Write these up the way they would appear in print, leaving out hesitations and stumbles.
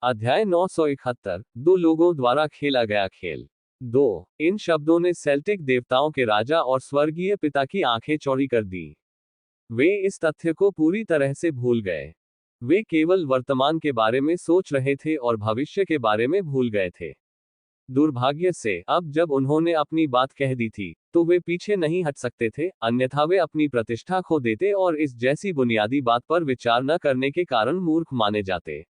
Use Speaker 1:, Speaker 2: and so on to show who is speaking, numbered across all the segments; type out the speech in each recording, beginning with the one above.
Speaker 1: अध्याय 971 दो लोगों द्वारा खेला गया खेल। 2 इन शब्दों ने सेल्टिक देवताओं के राजा और स्वर्गीय पिता की आंखें चौड़ी कर दी। वे इस तथ्य को पूरी तरह से भूल गए। वे केवल वर्तमान के बारे में सोच रहे थे और भविष्य के बारे में भूल गए थे। दुर्भाग्य से अब जब उन्होंने अपनी बात कह दी थी, तो वे पीछे नहीं हट सकते थे, अन्यथा वे अपनी प्रतिष्ठा खो देते और इस जैसी बुनियादी बात पर विचार न करने के कारण मूर्ख माने जाते।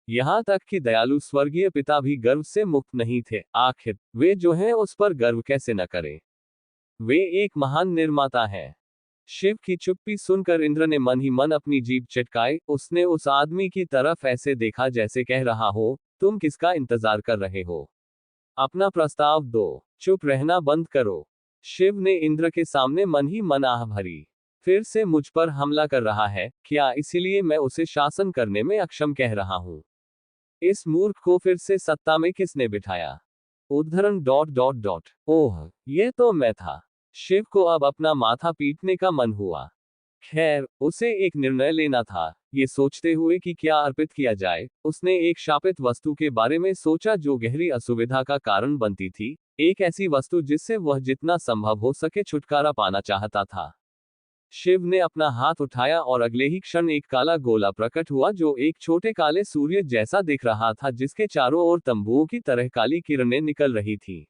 Speaker 1: यहाँ तक कि दयालु स्वर्गीय पिता भी गर्व से मुक्त नहीं थे। आखिर वे जो हैं उस पर गर्व कैसे न करें। वे एक महान निर्माता हैं। शिव की चुप्पी सुनकर इंद्र ने मन ही मन अपनी जीभ चटकाई। उसने उस आदमी की तरफ ऐसे देखा जैसे कह रहा हो, तुम किसका इंतजार कर रहे हो? अपना प्रस्ताव दो, चुप रहना बंद करो। शिव ने इंद्र के सामने मन ही मन आह भरी। फिर से मुझ पर हमला कर रहा है क्या, इसीलिए मैं उसे शासन करने में अक्षम कह रहा हूं। इस मूर्ख को फिर से सत्ता में किसने बिठाया? उद्धरण। ओह, यह तो मैं था। शिव को अब अपना माथा पीटने का मन हुआ। खैर, उसे एक निर्णय लेना था। ये सोचते हुए कि क्या अर्पित किया जाए, उसने एक शापित वस्तु के बारे में सोचा जो गहरी असुविधा का कारण बनती थी, एक ऐसी वस्तु जिससे वह जितना संभव हो सके छुटकारा पाना चाहता था। शिव ने अपना हाथ उठाया और अगले ही क्षण एक काला गोला प्रकट हुआ जो एक छोटे काले सूर्य जैसा दिख रहा था, जिसके चारों ओर तंबुओं की तरह काली किरणें निकल रही थी।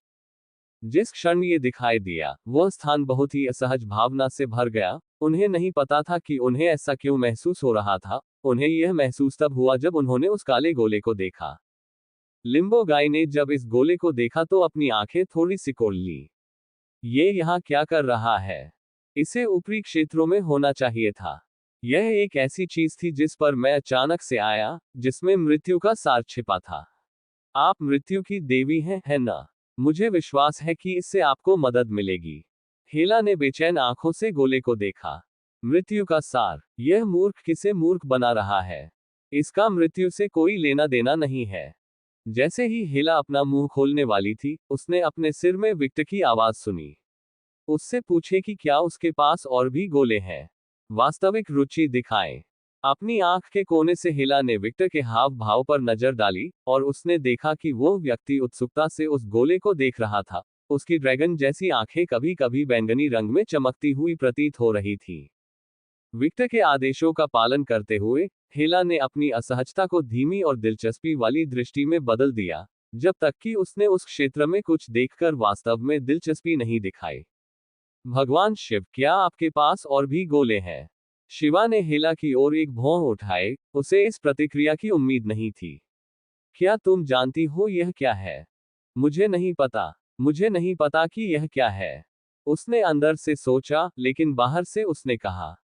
Speaker 1: जिस क्षण ये दिखाई दिया, वह स्थान बहुत ही असहज भावना से भर गया। उन्हें नहीं पता था कि उन्हें ऐसा क्यों महसूस हो रहा था। उन्हें यह महसूस तब हुआ जब उन्होंने उस काले गोले को देखा। लिम्बो गाय ने जब इस गोले को देखा तो अपनी आंखें थोड़ी सिकोड़ ली। ये यहाँ क्या कर रहा है? इसे ऊपरी क्षेत्रों में होना चाहिए था। यह एक ऐसी चीज थी जिस पर मैं अचानक से आया, जिसमें मृत्यु का सार छिपा था। आप मृत्यु की देवी हैं, है ना? मुझे विश्वास है कि इससे आपको मदद मिलेगी। हेला ने बेचैन आंखों से गोले को देखा। मृत्यु का सार, यह मूर्ख किसे मूर्ख बना रहा है? इसका मृत्यु से कोई लेना देना नहीं है। जैसे ही हेला अपना मुंह खोलने वाली थी, उसने अपने सिर में विक्टर की आवाज सुनी। उससे पूछे कि क्या उसके पास और भी गोले हैं। वास्तविक रुचि दिखाएं। अपनी आंख के कोने से हेला ने विक्टर के हाव भाव पर नजर डाली, और उसने देखा कि वो व्यक्ति उत्सुकता से उस गोले को देख रहा था। उसकी ड्रैगन जैसी आंखें कभी कभी बैंगनी रंग में चमकती हुई प्रतीत हो रही थी। विक्टर के आदेशों का पालन करते हुए, हेला ने अपनी असहजता को धीमी और दिलचस्पी वाली दृष्टि में बदल दिया, जब तक कि उसने उस क्षेत्र में कुछ देखकर वास्तव में दिलचस्पी नहीं दिखाई। भगवान शिव, क्या आपके पास और भी गोले हैं? शिवा ने हेला की ओर एक भौं उठाए। उसे इस प्रतिक्रिया की उम्मीद नहीं थी। क्या तुम जानती हो यह क्या है? मुझे नहीं पता। मुझे नहीं पता कि यह क्या है। उसने अंदर से सोचा, लेकिन बाहर से उसने कहा,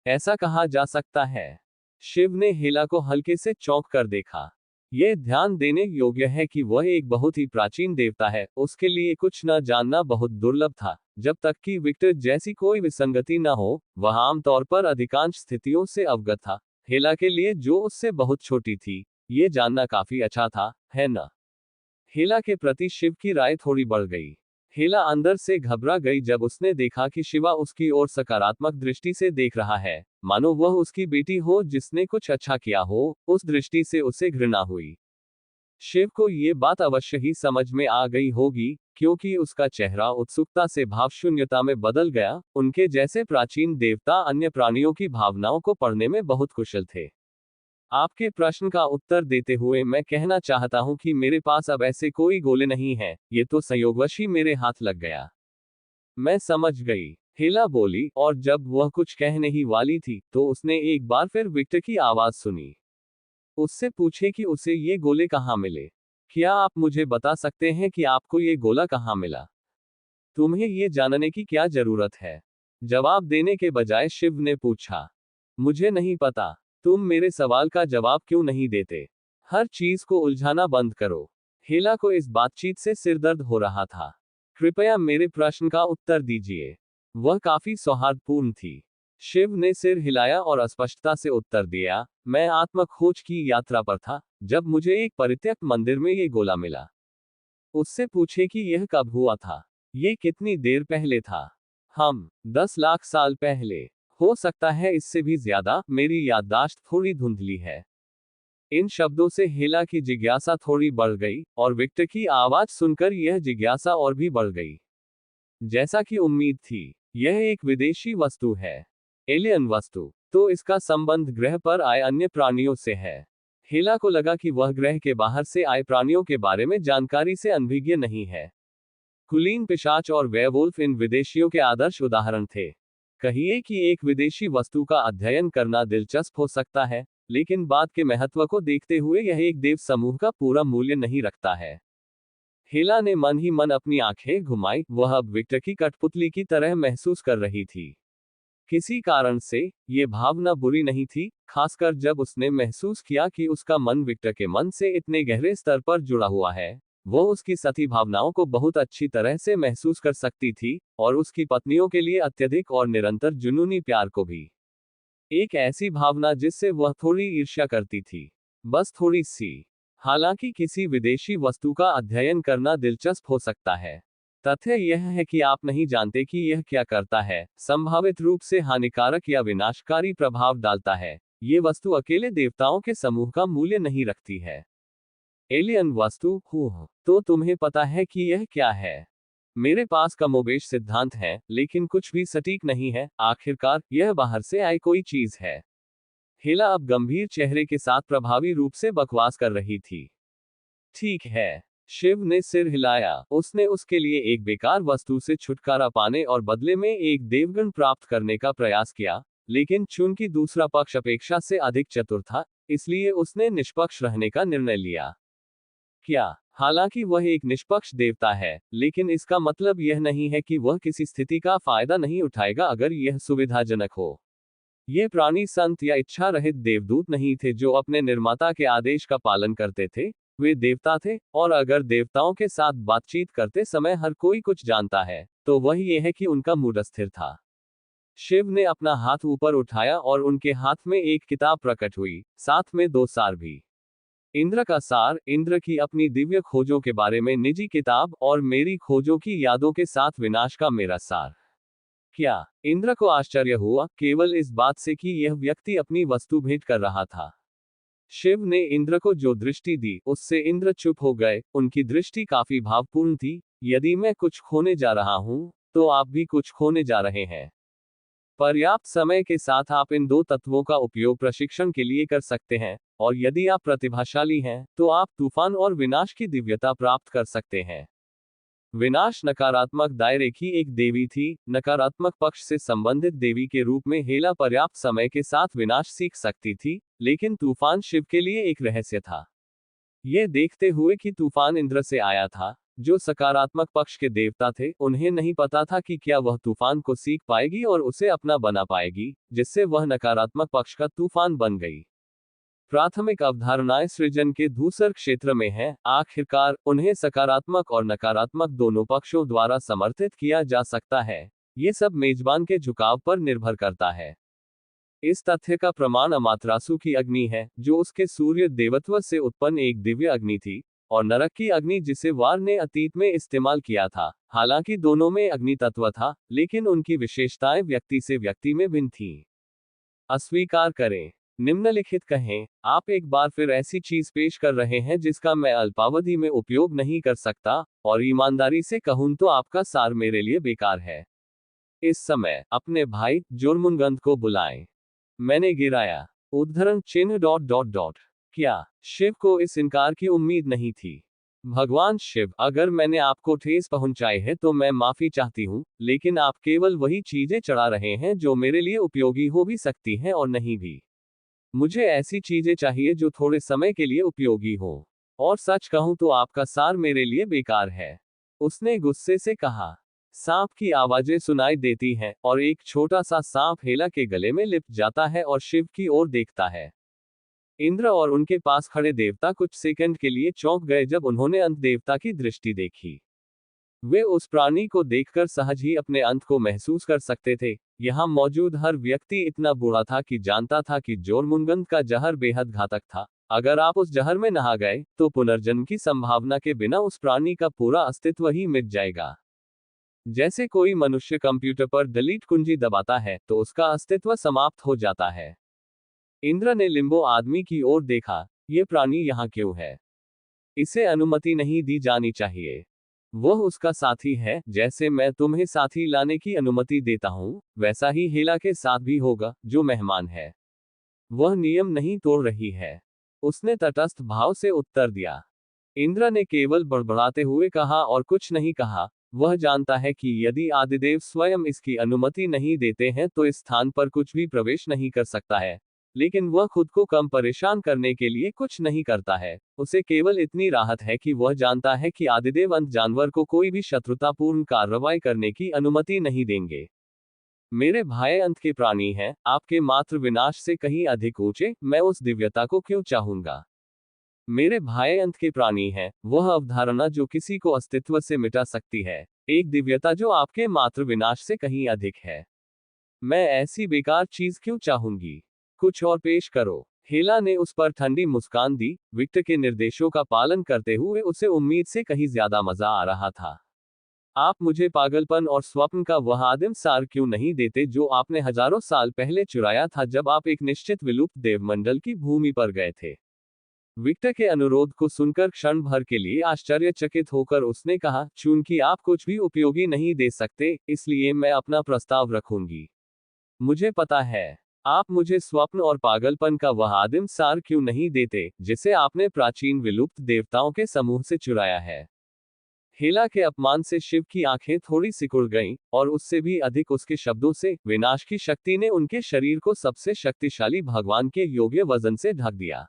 Speaker 1: ऐसा कहा जा सकता है। शिव ने हेला को हल्के से चौंक कर देखा। यह ध्यान देने योग्य है कि वह एक बहुत ही प्राचीन देवता है। उसके लिए कुछ न जानना बहुत दुर्लभ था। जब तक कि विक्टर जैसी कोई विसंगति न हो, वह आमतौर पर अधिकांश स्थितियों से अवगत था। हेला के लिए, जो उससे बहुत छोटी थी, ये जानना काफी अच्छा था, है न? हेला के प्रति शिव की राय थोड़ी बढ़ गई। हेला अंदर से घबरा गई जब उसने देखा कि शिवा उसकी ओर सकारात्मक दृष्टि से देख रहा है, मानो वह उसकी बेटी हो जिसने कुछ अच्छा किया हो। उस दृष्टि से उसे घृणा हुई। शिव को ये बात अवश्य ही समझ में आ गई होगी, क्योंकि उसका चेहरा उत्सुकता से भावशून्यता में बदल गया। उनके जैसे प्राचीन देवता अन्य प्राणियों की भावनाओं को पढ़ने में बहुत कुशल थे। आपके प्रश्न का उत्तर देते हुए मैं कहना चाहता हूं कि मेरे पास अब ऐसे कोई गोले नहीं हैं, ये तो संयोगवश ही मेरे हाथ लग गया। मैं समझ गई, हेला बोली, और जब वह कुछ कहने ही वाली थी, तो उसने एक बार फिर विक्टर की आवाज सुनी। उससे पूछे कि उसे ये गोले कहाँ मिले। क्या आप मुझे बता सकते हैं कि आपको ये गोला कहाँ मिला? तुम्हें ये जानने की क्या जरूरत है? जवाब देने के बजाय शिव ने पूछा। मुझे नहीं पता। तुम मेरे सवाल का जवाब क्यों नहीं देते? हर चीज को उलझाना बंद करो। हेला को इस बातचीत से सिरदर्द हो रहा था। कृपया मेरे प्रश्न का उत्तर दीजिए। वह काफी सौहार्दपूर्ण थी। शिव ने सिर हिलाया और अस्पष्टता से उत्तर दिया, मैं आत्म खोज की यात्रा पर था, जब मुझे एक परित्यक्त मंदिर में ये गोला मिला। उससे पूछे कि यह कब हुआ था। ये कितनी देर पहले था? 10 लाख साल पहले। हो सकता है इससे भी ज्यादा, मेरी याददाश्त थोड़ी धुंधली है। इन शब्दों से हेला की जिज्ञासा थोड़ी बढ़ गई और विक्टर की आवाज सुनकर यह जिज्ञासा और भी बढ़ गई। जैसा कि उम्मीद थी, यह एक विदेशी वस्तु है, एलियन वस्तु, तो इसका संबंध ग्रह पर आए अन्य प्राणियों से है। हेला को लगा कि वह ग्रह के बाहर से आए प्राणियों के बारे में जानकारी से अनभिज्ञ नहीं है। कुलीन, पिशाच और वेयरवुल्फ इन विदेशियों के आदर्श उदाहरण थे। कहिए कि एक विदेशी वस्तु का अध्ययन करना दिलचस्प हो सकता है, लेकिन बात के महत्व को देखते हुए यह एक देव समूह का पूरा मूल्य नहीं रखता है। हेला ने मन ही मन अपनी आंखें घुमाई, वह अब विक्टर की कठपुतली की तरह महसूस कर रही थी। किसी कारण से ये भावना बुरी नहीं थी, खासकर जब उसने महसूस किया कि उसका मन विक्टर के मन से इतने गहरे स्तर पर जुड़ा हुआ है। वो उसकी सती भावनाओं को बहुत अच्छी तरह से महसूस कर सकती थी, और उसकी पत्नियों के लिए अत्यधिक और निरंतर जुनूनी प्यार को भी। एक ऐसी भावना जिससे वह थोड़ी ईर्ष्या करती थी, बस थोड़ी सी। हालांकि किसी विदेशी वस्तु का अध्ययन करना दिलचस्प हो सकता है, तथ्य यह है कि आप नहीं जानते कि यह क्या करता है, संभावित रूप से हानिकारक या विनाशकारी प्रभाव डालता है। ये वस्तु अकेले देवताओं के समूह का मूल्य नहीं रखती है। एलियन वस्तु, तो तुम्हें पता है कि यह क्या है? मेरे पास कमोबेश सिद्धांत है, लेकिन कुछ भी सटीक नहीं है। आखिरकार यह बाहर से आई कोई चीज है। हेला अब गंभीर चेहरे के साथ प्रभावी रूप से बकवास कर रही थी। ठीक है, शिव ने सिर हिलाया। उसने उसके लिए एक बेकार वस्तु से छुटकारा पाने और बदले में एक देवगण प्राप्त करने का प्रयास किया, लेकिन चूंकि दूसरा पक्ष अपेक्षा से अधिक चतुर था, इसलिए उसने निष्पक्ष रहने का निर्णय लिया। क्या? हालांकि वह एक निष्पक्ष देवता है, लेकिन इसका मतलब यह नहीं है कि वह किसी स्थिति का फायदा नहीं उठाएगा अगर यह सुविधाजनक हो। ये प्राणी संत या इच्छा रहित देवदूत नहीं थे जो अपने निर्माता के आदेश का पालन करते थे। वे देवता थे, और अगर देवताओं के साथ बातचीत करते समय हर कोई कुछ जानता है, तो वह यह है कि उनका मूड अस्थिर था। शिव ने अपना हाथ ऊपर उठाया और उनके हाथ में एक किताब प्रकट हुई, साथ में 2 सार भी। इंद्र का सार, इंद्र की अपनी दिव्य खोजों के बारे में निजी किताब, और मेरी खोजों की यादों के साथ विनाश का मेरा सार। क्या? इंद्र को आश्चर्य हुआ, केवल इस बात से कि यह व्यक्ति अपनी वस्तु भेंट कर रहा था। शिव ने इंद्र को जो दृष्टि दी, उससे इंद्र चुप हो गए। उनकी दृष्टि काफी भावपूर्ण थी। यदि मैं कुछ खोने जा रहा हूं, तो आप भी कुछ खोने जा रहे हैं। पर्याप्त समय के साथ आप इन 2 तत्वों का उपयोग प्रशिक्षण के लिए कर सकते हैं, और यदि आप प्रतिभाशाली हैं, तो आप तूफान और विनाश की दिव्यता प्राप्त कर सकते हैं। विनाश नकारात्मक दायरे की एक देवी थी। नकारात्मक पक्ष से संबंधित देवी के रूप में हेला पर्याप्त समय के साथ विनाश सीख सकती थी, लेकिन तूफान शिव के लिए एक रहस्य था। यह देखते हुए कि तूफान इंद्र से आया था, जो सकारात्मक पक्ष के देवता थे, उन्हें नहीं पता था कि क्या वह तूफान को सीख पाएगी और उसे अपना बना पाएगी, जिससे वह नकारात्मक पक्ष का तूफान बन गई। प्राथमिक अवधारणाएं सृजन के धूसर क्षेत्र में हैं। आखिरकार उन्हें सकारात्मक और नकारात्मक दोनों पक्षों द्वारा समर्थित किया जा सकता है। ये सब मेजबान के झुकाव पर निर्भर करता है। इस तथ्य का प्रमाण अमात्रासु की अग्नि है, जो उसके सूर्य देवत्व से उत्पन्न एक दिव्य अग्नि थी, और नरक की अग्नि जिसे वार ने अतीत में इस्तेमाल किया था। हालांकि दोनों में अग्नि तत्व था, लेकिन उनकी विशेषताएं व्यक्ति से व्यक्ति में भिन्न थीं। अस्वीकार करें। निम्नलिखित कहें, आप एक बार फिर ऐसी चीज पेश कर रहे हैं जिसका मैं अल्पावधि में उपयोग नहीं कर सकता, और ईमानदारी से कहूं तो आपका सार मेरे लिए बेकार है। इस समय अपने भाई जोरमुंगंद को बुलाएं। मैंने गिराया। उद्धरण चिन्ह ... क्या? शिव को इस इनकार की उम्मीद नहीं थी। भगवान शिव, अगर मैंने आपको ठेस पहुंचाई है तो मैं माफी चाहती हूं, लेकिन आप केवल वही चीजें चढ़ा रहे हैं जो मेरे लिए उपयोगी हो भी सकती हैं और नहीं भी। मुझे ऐसी चीजें चाहिए जो थोड़े समय के लिए उपयोगी हो। और सच कहूं तो आपका सार मेरे लिए बेकार है। उसने गुस्से से कहा। सांप की आवाजें सुनाई देती हैं, और एक छोटा सा सांप हेला के गले में लिपट जाता है और शिव की ओर देखता है। इंद्र और उनके पास खड़े देवता कुछ सेकंड के लिए चौंक गए जब उन्होंने अंत देवता की दृष्टि देखी। वे उस प्राणी को देखकर सहज ही अपने अंत को महसूस कर सकते थे। यहाँ मौजूद हर व्यक्ति इतना बूढ़ा था कि जानता था कि जोरमुंगंद का जहर बेहद घातक था। अगर आप उस जहर में नहा गए, तो पुनर्जन्म की संभावना के बिना उस प्राणी का पूरा अस्तित्व ही मिट जाएगा। जैसे कोई मनुष्य कंप्यूटर पर डिलीट कुंजी दबाता है, तो उसका अस्तित्व समाप्त हो जाता है। इंद्र ने लिम्बो आदमी की ओर देखा, ये प्राणी यहाँ क्यों है? इसे अनुमति नहीं दी जानी चाहिए। वह उसका साथी है, जैसे मैं तुम्हें साथी लाने की अनुमति देता हूँ, वैसा ही हेला के साथ भी होगा, जो मेहमान है। वह नियम नहीं तोड़ रही है। उसने तटस्थ भाव से उत्तर दिया। इंद्र ने केवल बड़बड़ाते हुए कहा और कुछ नहीं कहा। वह जानता है कि यदि आदिदेव स्वयं इसकी अनुमति नहीं देते हैं तो इस स्थान पर कुछ भी प्रवेश नहीं कर सकता है। लेकिन वह खुद को कम परेशान करने के लिए कुछ नहीं करता है। उसे केवल इतनी राहत है कि वह जानता है कि आदिदेव अंत जानवर को कोई भी शत्रुतापूर्ण कार्रवाई करने की अनुमति नहीं देंगे। मेरे भाई अंत के प्राणी हैं, आपके मात्र विनाश से कहीं अधिक ऊंचे, मैं उस दिव्यता को क्यों चाहूंगा? मेरे भाई अंत के प्राणी हैं, वह अवधारणा जो किसी को अस्तित्व से मिटा सकती है, एक दिव्यता जो आपके मात्र विनाश से कहीं अधिक है। मैं ऐसी बेकार चीज क्यों चाहूंगी? कुछ और पेश करो। हेला ने उस पर ठंडी मुस्कान दी। विक्टर के निर्देशों का पालन करते हुए उसे उम्मीद से कहीं ज्यादा मजा आ रहा था। आप मुझे पागलपन और स्वप्न का वह आदिम सार क्यों नहीं देते जो आपने हजारों साल पहले चुराया था जब आप एक निश्चित विलुप्त देवमंडल की भूमि पर गए थे? विक्टर के अनुरोध को सुनकर क्षण भर के लिए आश्चर्यचकित होकर उसने कहा, चूंकि आप कुछ भी उपयोगी नहीं दे सकते, इसलिए मैं अपना प्रस्ताव रखूंगी। मुझे पता है, आप मुझे स्वप्न और पागलपन का वह आदिम सार क्यों नहीं देते, जिसे आपने प्राचीन विलुप्त देवताओं के समूह से चुराया है। हेला के अपमान से शिव की आंखें थोड़ी सिकुड़ गईं, और उससे भी अधिक उसके शब्दों से, विनाश की शक्ति ने उनके शरीर को सबसे शक्तिशाली भगवान के योग्य वजन से ढक दिया।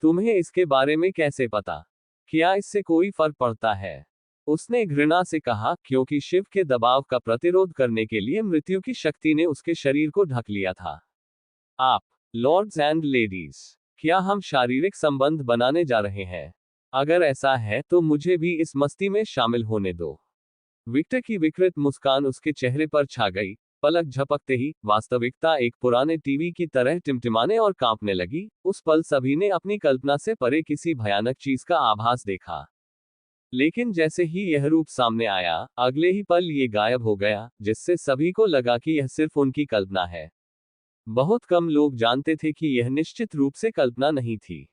Speaker 1: तुम्हें इसके बारे में कैसे पता? क्या इससे कोई फर्क पड़ता है? उसने घृणा से कहा, क्योंकि शिव के दबाव का प्रतिरोध करने के लिए मृत्यु की शक्ति ने उसके शरीर को ढक लिया था। आप, लॉर्ड्स एंड लेडीज, क्या हम शारीरिक संबंध बनाने जा रहे हैं? अगर ऐसा है तो मुझे भी इस मस्ती में शामिल होने दो। विक्टर की विकृत मुस्कान उसके चेहरे पर छा गई। पलक झपकते ही वास्तविकता एक पुराने टीवी की तरह टिमटिमाने और कांपने लगी। उस पल सभी ने अपनी कल्पना से परे किसी भयानक चीज का आभास देखा। लेकिन जैसे ही यह रूप सामने आया, अगले ही पल ये गायब हो गया, जिससे सभी को लगा कि यह सिर्फ उनकी कल्पना है। बहुत कम लोग जानते थे कि यह निश्चित रूप से कल्पना नहीं थी।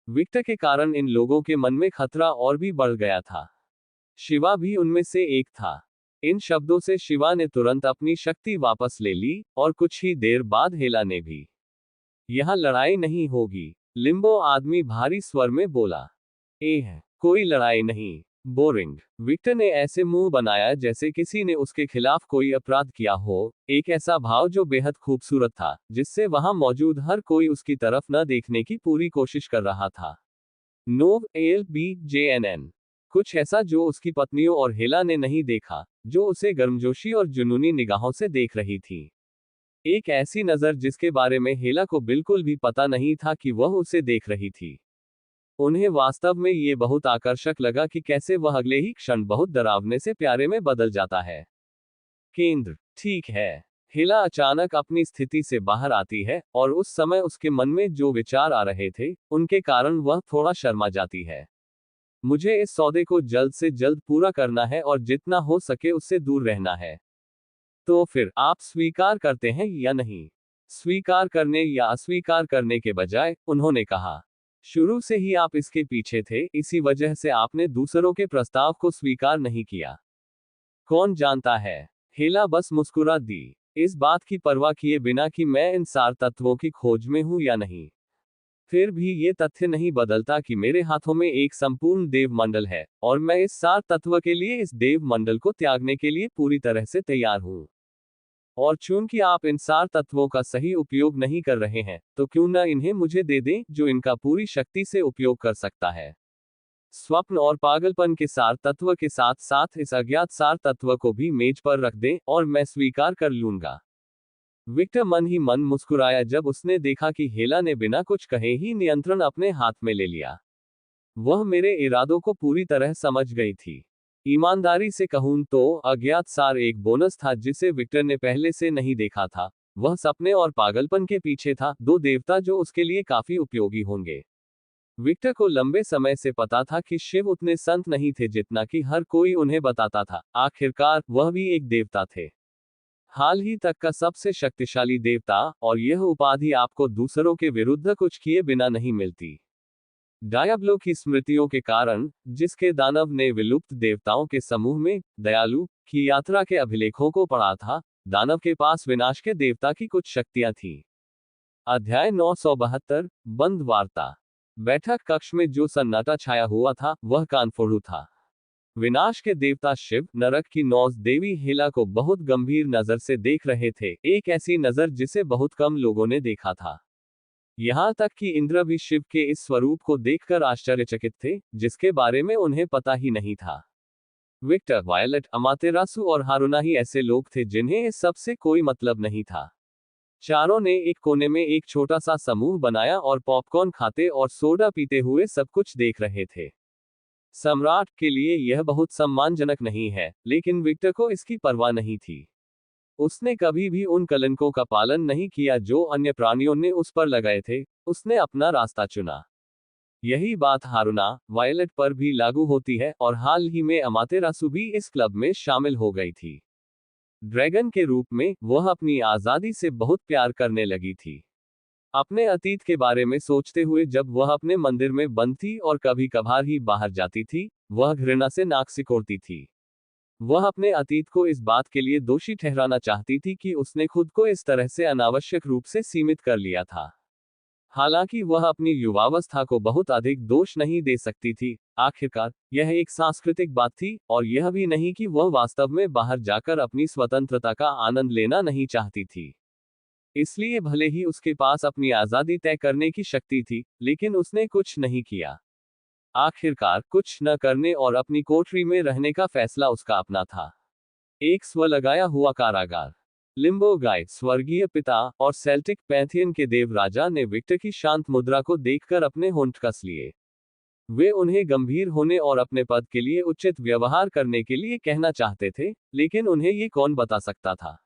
Speaker 1: विक्टर के कारण इन लोगों के मन में खतरा और भी बढ़ गया था। शिवा भी उनमें से एक था। इन शब्दों से शिवा ने तुरंत अपनी शक्ति वापस ले ली, और कुछ ही देर बाद हेला ने भी। यहां लड़ाई नहीं होगी, लिम्बो आदमी भारी स्वर में बोला। कोई लड़ाई नहीं। बोरिंग। विक्टर ने ऐसे मुंह बनाया जैसे किसी ने उसके खिलाफ कोई अपराध किया हो, एक ऐसा भाव जो बेहद खूबसूरत था, जिससे वहां मौजूद हर कोई उसकी तरफ न देखने की पूरी कोशिश कर रहा था। नोव L B J N N. कुछ ऐसा जो उसकी पत्नियों और हेला ने नहीं देखा, जो उसे गर्मजोशी और जुनूनी निगाहों से देख रही थी। एक ऐसी नजर जिसके बारे में हेला को बिल्कुल भी पता नहीं था कि वह उसे देख रही थी। उन्हें वास्तव में ये बहुत आकर्षक लगा कि कैसे वह अगले ही क्षण बहुत डरावने से प्यारे में बदल जाता है। केंद्र। ठीक है। हेला अचानक अपनी स्थिति से बाहर आती है, और उस समय उसके मन में जो विचार आ रहे थे, उनके कारण वह थोड़ा शर्मा जाती है। मुझे इस सौदे को जल्द से जल्द पूरा करना है और जितना हो सके उससे दूर रहना है। तो फिर आप स्वीकार करते हैं या नहीं? स्वीकार करने या अस्वीकार करने के बजाय, उन्होंने कहा। शुरू से ही आप इसके पीछे थे, इसी वजह से आपने दूसरों के प्रस्ताव को स्वीकार नहीं किया। कौन जानता है? हेला बस मुस्कुरा दी, इस बात की परवाह किए बिना कि मैं इन सार तत्वों की खोज में हूं या नहीं। फिर भी ये तथ्य नहीं बदलता कि मेरे हाथों में एक संपूर्ण देव मंडल है, और मैं इस सार तत्व के लिए इस देव मंडल को त्यागने के लिए पूरी तरह से तैयार हूं। और चूंकि आप इन सार तत्वों का सही उपयोग नहीं कर रहे हैं, तो क्यों न इन्हें मुझे दे दें, जो इनका पूरी शक्ति से उपयोग कर सकता है। स्वप्न और पागलपन के सार तत्व के साथ साथ इस अज्ञात सार तत्व को भी मेज पर रख दें, और मैं स्वीकार कर लूंगा। विक्टर मन ही मन मुस्कुराया जब उसने देखा कि हेला ने बिना कुछ कहे ही नियंत्रण अपने हाथ में ले लिया। वह मेरे इरादों को पूरी तरह समझ गई थी। ईमानदारी से कहूं तो अज्ञात सार एक बोनस था जिसे विक्टर ने पहले से नहीं देखा था। वह सपने और पागलपन के पीछे था, दो देवता जो उसके लिए काफी उपयोगी होंगे। विक्टर को लंबे समय से पता था कि शिव उतने संत नहीं थे जितना कि हर कोई उन्हें बताता था। आखिरकार वह भी एक देवता थे, हाल ही तक का सबसे शक्तिशाली देवता, और यह उपाधि आपको दूसरों के विरुद्ध कुछ किए बिना नहीं मिलती। डायब्लो की स्मृतियों के कारण, जिसके दानव ने विलुप्त देवताओं के समूह में दयालु की यात्रा के अभिलेखों को पढ़ा था, दानव के पास विनाश के देवता की कुछ शक्तियां थीं। अध्याय 972 बंद वार्ता। बैठक कक्ष में जो सन्नाटा छाया हुआ था वह कानफोड़ू था। विनाश के देवता शिव नरक की नौज देवी हेला को बहुत गंभीर नजर से देख रहे थे, एक ऐसी नजर जिसे बहुत कम लोगों ने देखा था। यहाँ तक कि इंद्र भी शिव के इस स्वरूप को देखकर आश्चर्यचकित थे, जिसके बारे में उन्हें पता ही नहीं था। विक्टर, वायलेट, अमातेरासु और हारुना ही ऐसे लोग थे जिन्हें इस सब से कोई मतलब नहीं था। चारों ने एक कोने में एक छोटा सा समूह बनाया और पॉपकॉर्न खाते और सोडा पीते हुए सब कुछ देख रहे थे। सम्राट के लिए यह बहुत सम्मानजनक नहीं है, लेकिन विक्टर को इसकी परवाह नहीं थी। उसने कभी भी उन कलंकों का पालन नहीं किया जो अन्य प्राणियों ने उस पर लगाए थे, उसने अपना रास्ता चुना। यही बात हारुना, वायलेट पर भी लागू होती है और हाल ही में अमातेरासु भी इस क्लब में शामिल हो गई थी। ड्रैगन के रूप में वह अपनी आजादी से बहुत प्यार करने लगी थी। अपने अतीत के बारे में सोचते हुए जब वह अपने मंदिर में बंद थी और कभी कभार ही बाहर जाती थी, वह घृणा से नाक सिकोड़ती थी। वह अपने अतीत को इस बात के लिए दोषी ठहराना चाहती थी कि उसने खुद को इस तरह से अनावश्यक रूप से सीमित कर लिया था। हालांकि वह अपनी युवावस्था को बहुत अधिक दोष नहीं दे सकती थी, आखिरकार यह एक सांस्कृतिक बात थी, और यह भी नहीं कि वह वास्तव में बाहर जाकर अपनी स्वतंत्रता का आनंद लेना नहीं चाहती थी। इसलिए भले ही उसके पास अपनी आजादी तय करने की शक्ति थी, लेकिन उसने कुछ नहीं किया। आखिरकार कुछ न करने और अपनी कोठरी में रहने का फैसला उसका अपना था। एक स्व लगाया हुआ कारागार। लिम्बो गाय, स्वर्गीय पिता और सेल्टिक पैंथियन के देव राजा ने विक्टर की शांत मुद्रा को देखकर अपने होंठ कस लिए। वे उन्हें गंभीर होने और अपने पद के लिए उचित व्यवहार करने के लिए कहना चाहते थे, लेकिन उन्हें ये कौन बता सकता था।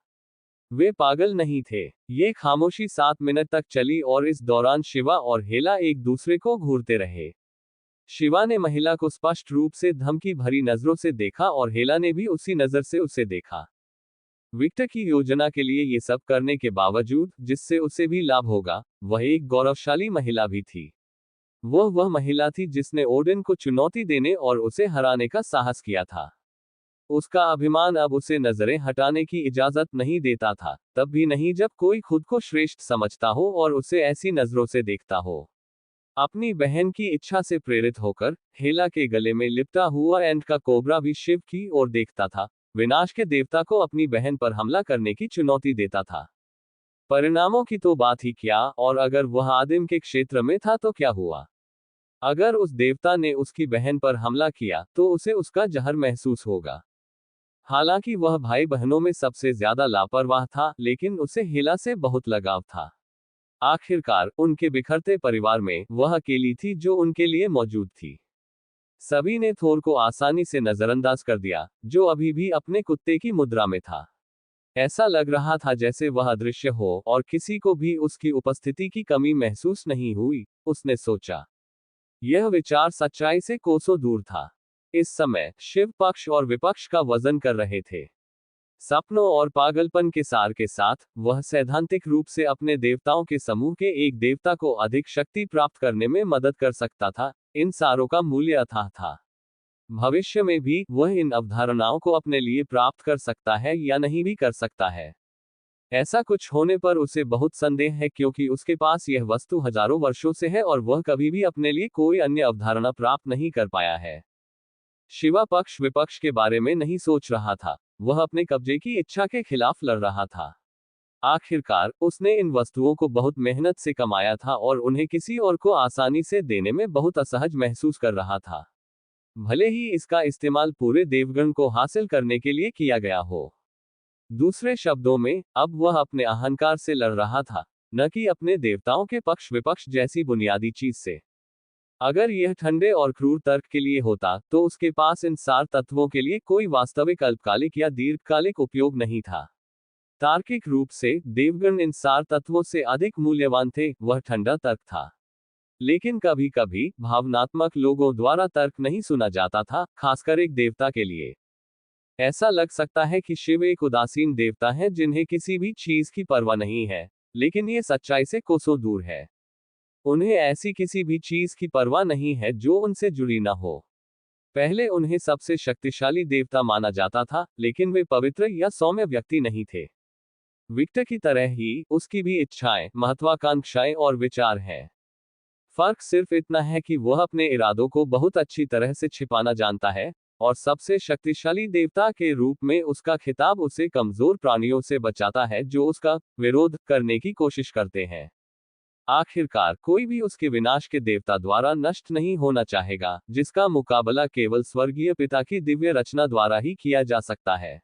Speaker 1: वे पागल नहीं थे। ये खामोशी 7 मिनट तक चली और इस दौरान शिवा और हेला एक दूसरे को घूरते रहे। शिवा ने महिला को स्पष्ट रूप से धमकी भरी नजरों से देखा और हेला ने भी उसी नजर से उसे देखा। विक्टर की योजना के लिए ये सब करने के बावजूद, जिससे उसे भी लाभ होगा, वह एक गौरवशाली महिला भी थी। वह महिला थी जिसने ओडिन को चुनौती देने और उसे हराने का साहस किया था। उसका अभिमान अब उसे नजरें हटाने की इजाजत नहीं देता था, तब भी नहीं जब कोई खुद को श्रेष्ठ समझता हो और उसे ऐसी नजरों से देखता हो। अपनी बहन की इच्छा से प्रेरित होकर, हेला के गले में लिपटा हुआ एंड का कोबरा भी शिव की ओर देखता था, विनाश के देवता को अपनी बहन पर हमला करने की चुनौती देता था। परिणामों की तो बात ही क्या, और अगर वह आदिम के क्षेत्र में था तो क्या हुआ? अगर उस देवता ने उसकी बहन पर हमला किया, तो उसे उसका जहर महसूस होगा। हालांकि वह भाई बहनों में सबसे ज्यादा लापरवाह था, लेकिन उसे हेला से बहुत लगाव था। आखिरकार उनके बिखरते परिवार में वह अकेली थी जो उनके लिए मौजूद थी। सभी ने थोर को आसानी से नजरअंदाज कर दिया, जो अभी भी अपने कुत्ते की मुद्रा में था। ऐसा लग रहा था जैसे वह अदृश्य हो और किसी को भी उसकी उपस्थिति की कमी महसूस नहीं हुई, उसने सोचा। यह विचार सच्चाई से कोसों दूर था। इस समय शिव पक्ष और विपक्ष का वजन कर रहे थे। सपनों और पागलपन के सार के साथ, वह सैद्धांतिक रूप से अपने देवताओं के समूह के एक देवता को अधिक शक्ति प्राप्त करने में मदद कर सकता था। इन सारों का मूल्य अथाह था। भविष्य में भी वह इन अवधारणाओं को अपने लिए प्राप्त कर सकता है या नहीं भी कर सकता है। ऐसा कुछ होने पर उसे बहुत संदेह है, क्योंकि उसके पास यह वस्तु हजारों वर्षों से है और वह कभी भी अपने लिए कोई अन्य अवधारणा प्राप्त नहीं कर पाया है। शिवा पक्ष विपक्ष के बारे में नहीं सोच रहा था, वह अपने कब्जे की इच्छा के खिलाफ लड़ रहा था। आखिरकार उसने इन वस्तुओं को बहुत मेहनत से कमाया था और उन्हें किसी और को आसानी से देने में बहुत असहज महसूस कर रहा था, भले ही इसका इस्तेमाल पूरे देवगण को हासिल करने के लिए किया गया हो। दूसरे शब्दों में, अब वह अपने अहंकार से लड़ रहा था, न कि अपने देवताओं के पक्ष विपक्ष जैसी बुनियादी चीज से। अगर यह ठंडे और क्रूर तर्क के लिए होता, तो उसके पास इन सार तत्वों के लिए कोई वास्तविक अल्पकालिक या दीर्घकालिक उपयोग नहीं था। तार्किक रूप से देवगण इन सार तत्वों से अधिक मूल्यवान थे, वह ठंडा तर्क था। लेकिन कभी कभी भावनात्मक लोगों द्वारा तर्क नहीं सुना जाता था, खासकर एक देवता के लिए। ऐसा लग सकता है कि शिव एक उदासीन देवता है जिन्हें किसी भी चीज की परवाह नहीं है, लेकिन ये सच्चाई से कोसों दूर है। उन्हें ऐसी किसी भी चीज की परवाह नहीं है जो उनसे जुड़ी न हो। पहले उन्हें सबसे शक्तिशाली देवता माना जाता था, लेकिन वे पवित्र या सौम्य व्यक्ति नहीं थे। विक्टर की तरह ही उसकी भी इच्छाएं, महत्वाकांक्षाएं और विचार हैं। फर्क सिर्फ इतना है कि वह अपने इरादों को बहुत अच्छी तरह से छिपाना जानता है, और सबसे शक्तिशाली देवता के रूप में उसका खिताब उसे कमजोर प्राणियों से बचाता है जो उसका विरोध करने की कोशिश करते हैं। आखिरकार कोई भी उसके विनाश के देवता द्वारा नष्ट नहीं होना चाहेगा, जिसका मुकाबला केवल स्वर्गीय पिता की दिव्य रचना द्वारा ही किया जा सकता है।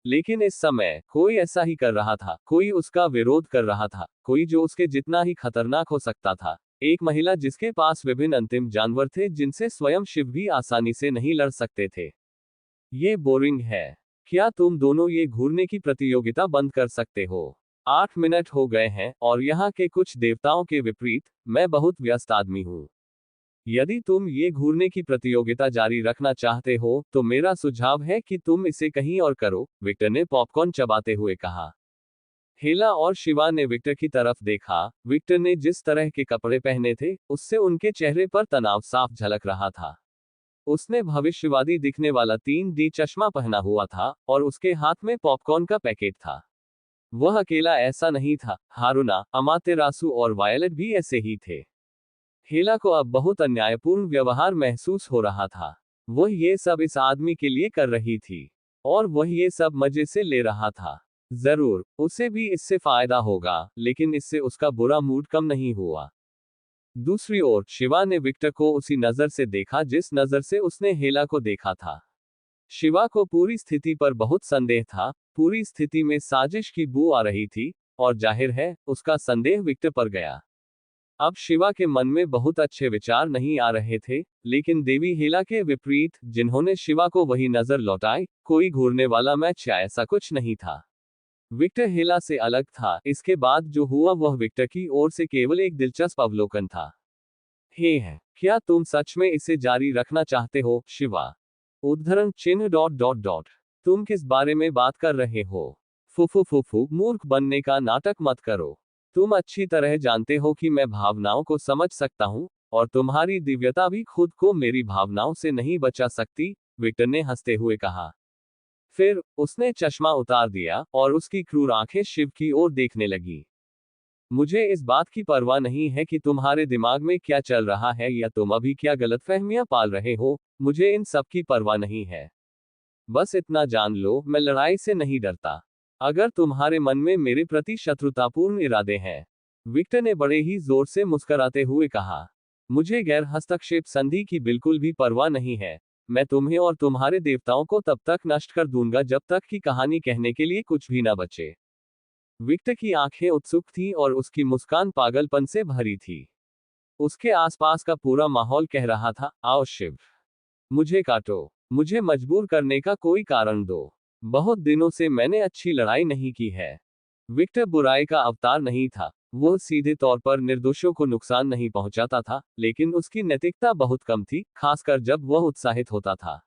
Speaker 1: लेकिन इस समय कोई ऐसा ही कर रहा था, कोई उसका विरोध कर रहा था, कोई जो उसके जितना ही खतरनाक हो सकता था। एक महिला जिसके पास विभिन्न अंतिम जानवर थे जिनसे स्वयं शिव भी आसानी से नहीं लड़ सकते थे। ये बोरिंग है। क्या तुम दोनों ये घूरने की प्रतियोगिता बंद कर सकते हो? 8 मिनट हो गए हैं, और यहाँ के कुछ देवताओं के विपरीत, मैं बहुत व्यस्त आदमी हूँ। यदि तुम ये घूरने की प्रतियोगिता जारी रखना चाहते हो, तो मेरा सुझाव है कि तुम इसे कहीं और करो, विक्टर ने पॉपकॉर्न चबाते हुए कहा। हेला और शिवा ने विक्टर की तरफ देखा। विक्टर ने जिस तरह के कपड़े पहने थे, उससे उनके चेहरे पर तनाव साफ झलक रहा था। उसने भविष्यवादी दिखने वाला 3D चश्मा पहना हुआ था, और उसके हाथ में पॉपकॉर्न का पैकेट था। वह अकेला ऐसा नहीं था, हारुना, अमातेरासु और वायलेट भी ऐसे ही थे। हेला को अब बहुत अन्यायपूर्ण व्यवहार महसूस हो रहा था। वह ये सब इस आदमी के लिए कर रही थी, और वह ये सब मजे से ले रहा था। जरूर उसे भी इससे फायदा होगा, लेकिन इससे उसका बुरा मूड कम नहीं हुआ। दूसरी ओर शिवा ने विक्टर को उसी नजर से देखा जिस नजर से उसने हेला को देखा था। शिवा को पूरी स्थिति पर बहुत संदेह था। पूरी स्थिति में साजिश की बू आ रही थी, और जाहिर है उसका संदेह विक्टर पर गया। अब शिवा के मन में बहुत अच्छे विचार नहीं आ रहे थे, लेकिन देवी हेला के विपरीत, जिन्होंने शिवा को वही नजर लौटाई, कोई घूरने वाला मैच या ऐसा कुछ नहीं था। विक्टर हेला से अलग था। इसके बाद जो हुआ वह विक्टर की ओर से केवल एक दिलचस्प अवलोकन था। हे है, क्या तुम सच में इसे जारी रखना चाहते हो, शिवा? उद्धरण चिन्ह डॉट डॉट डॉट। तुम किस बारे में बात कर रहे हो? फुफु फुफु, मूर्ख बनने का नाटक मत करो। तुम अच्छी तरह जानते हो कि मैं भावनाओं को समझ सकता हूँ, और तुम्हारी दिव्यता भी खुद को मेरी भावनाओं से नहीं बचा सकती, विक्टर ने हंसते हुए कहा। फिर उसने चश्मा उतार दिया, और उसकी क्रूर आंखें शिव की ओर देखने लगी। मुझे इस बात की परवाह नहीं है कि तुम्हारे दिमाग में क्या चल रहा है या तुम अभी क्या गलतफहमियां पाल रहे हो। मुझे इन सब की परवाह नहीं है। बस इतना जान लो, मैं लड़ाई से नहीं डरता। अगर तुम्हारे मन में मेरे प्रति शत्रुतापूर्ण इरादे हैं, विक्टर ने बड़े ही जोर से मुस्कुराते हुए कहा, मुझे गैर हस्तक्षेप संधि की बिल्कुल भी परवाह नहीं है। मैं तुम्हें और तुम्हारे देवताओं को तब तक नष्ट कर दूंगा जब तक कि कहानी कहने के लिए कुछ भी ना बचे। विक्टर की आंखें उत्सुक थीं और उसकी मुस्कान पागलपन से भरी थी। उसके आसपास का पूरा माहौल कह रहा था, आओ शिव, मुझे काटो, मुझे मजबूर करने का कोई कारण दो। बहुत दिनों से मैंने अच्छी लड़ाई नहीं की है। विक्टर बुराई का अवतार नहीं था। वह सीधे तौर पर निर्दोषों को नुकसान नहीं पहुंचाता था, लेकिन उसकी नैतिकता बहुत कम थी, खासकर जब वह उत्साहित होता था।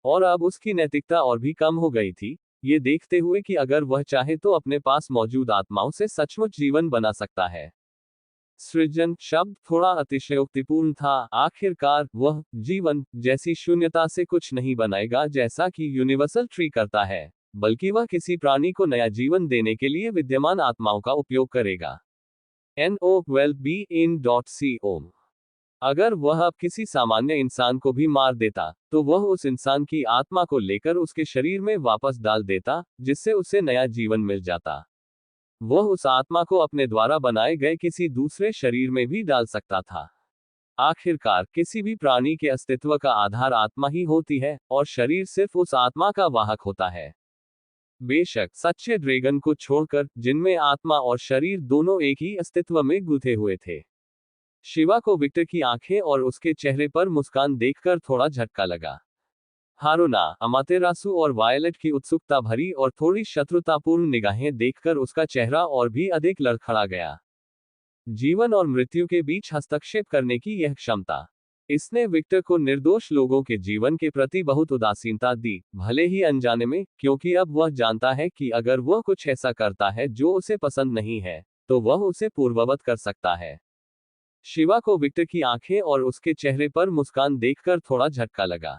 Speaker 1: और अब उसकी नैतिकता और भी कम हो गई थी, ये देखते हुए कि अगर वह चाहे तो अपने पास मौजूद आत्माओं से सचमुच जीवन बना सकता है। सृजन शब्द थोड़ा अतिशयोक्तिपूर्ण था। आखिरकार वह जीवन जैसी शून्यता से कुछ नहीं बनाएगा जैसा कि यूनिवर्सल ट्री करता है, बल्कि वह किसी प्राणी को नया जीवन देने के लिए विद्यमान आत्माओं का उपयोग करेगा। NO12BIN.CO। अगर वह अब किसी सामान्य इंसान को भी मार देता, तो वह उस इंसान की आत्मा को लेकर उसके शरीर में वापस डाल देता, जिससे उसे नया जीवन मिल जाता। वह उस आत्मा को अपने द्वारा बनाए गए किसी दूसरे शरीर में भी डाल सकता था। आखिरकार किसी भी प्राणी के अस्तित्व का आधार आत्मा ही होती है, और शरीर सिर्फ उस आत्मा का वाहक होता है। बेशक सच्चे ड्रैगन को छोड़कर, जिनमें आत्मा और शरीर दोनों एक ही अस्तित्व में गुथे हुए थे। शिवा को विक्टर की आंखें और उसके चेहरे पर मुस्कान देखकर थोड़ा झटका लगा। हारुना, अमातेरासु और वायलेट की उत्सुकता भरी और थोड़ी शत्रुतापूर्ण निगाहें देखकर उसका चेहरा और भी अधिक लड़खड़ा गया। जीवन और मृत्यु के बीच हस्तक्षेप करने की यह क्षमता, इसने विक्टर को निर्दोष लोगों के जीवन के प्रति बहुत उदासीनता दी, भले ही अनजाने में, क्योंकि अब वह जानता है कि अगर वह कुछ ऐसा करता है जो उसे पसंद नहीं है, तो वह उसे पूर्ववत कर सकता है। शिवा को विक्टर की आंखें और उसके चेहरे पर मुस्कान देखकर थोड़ा झटका लगा।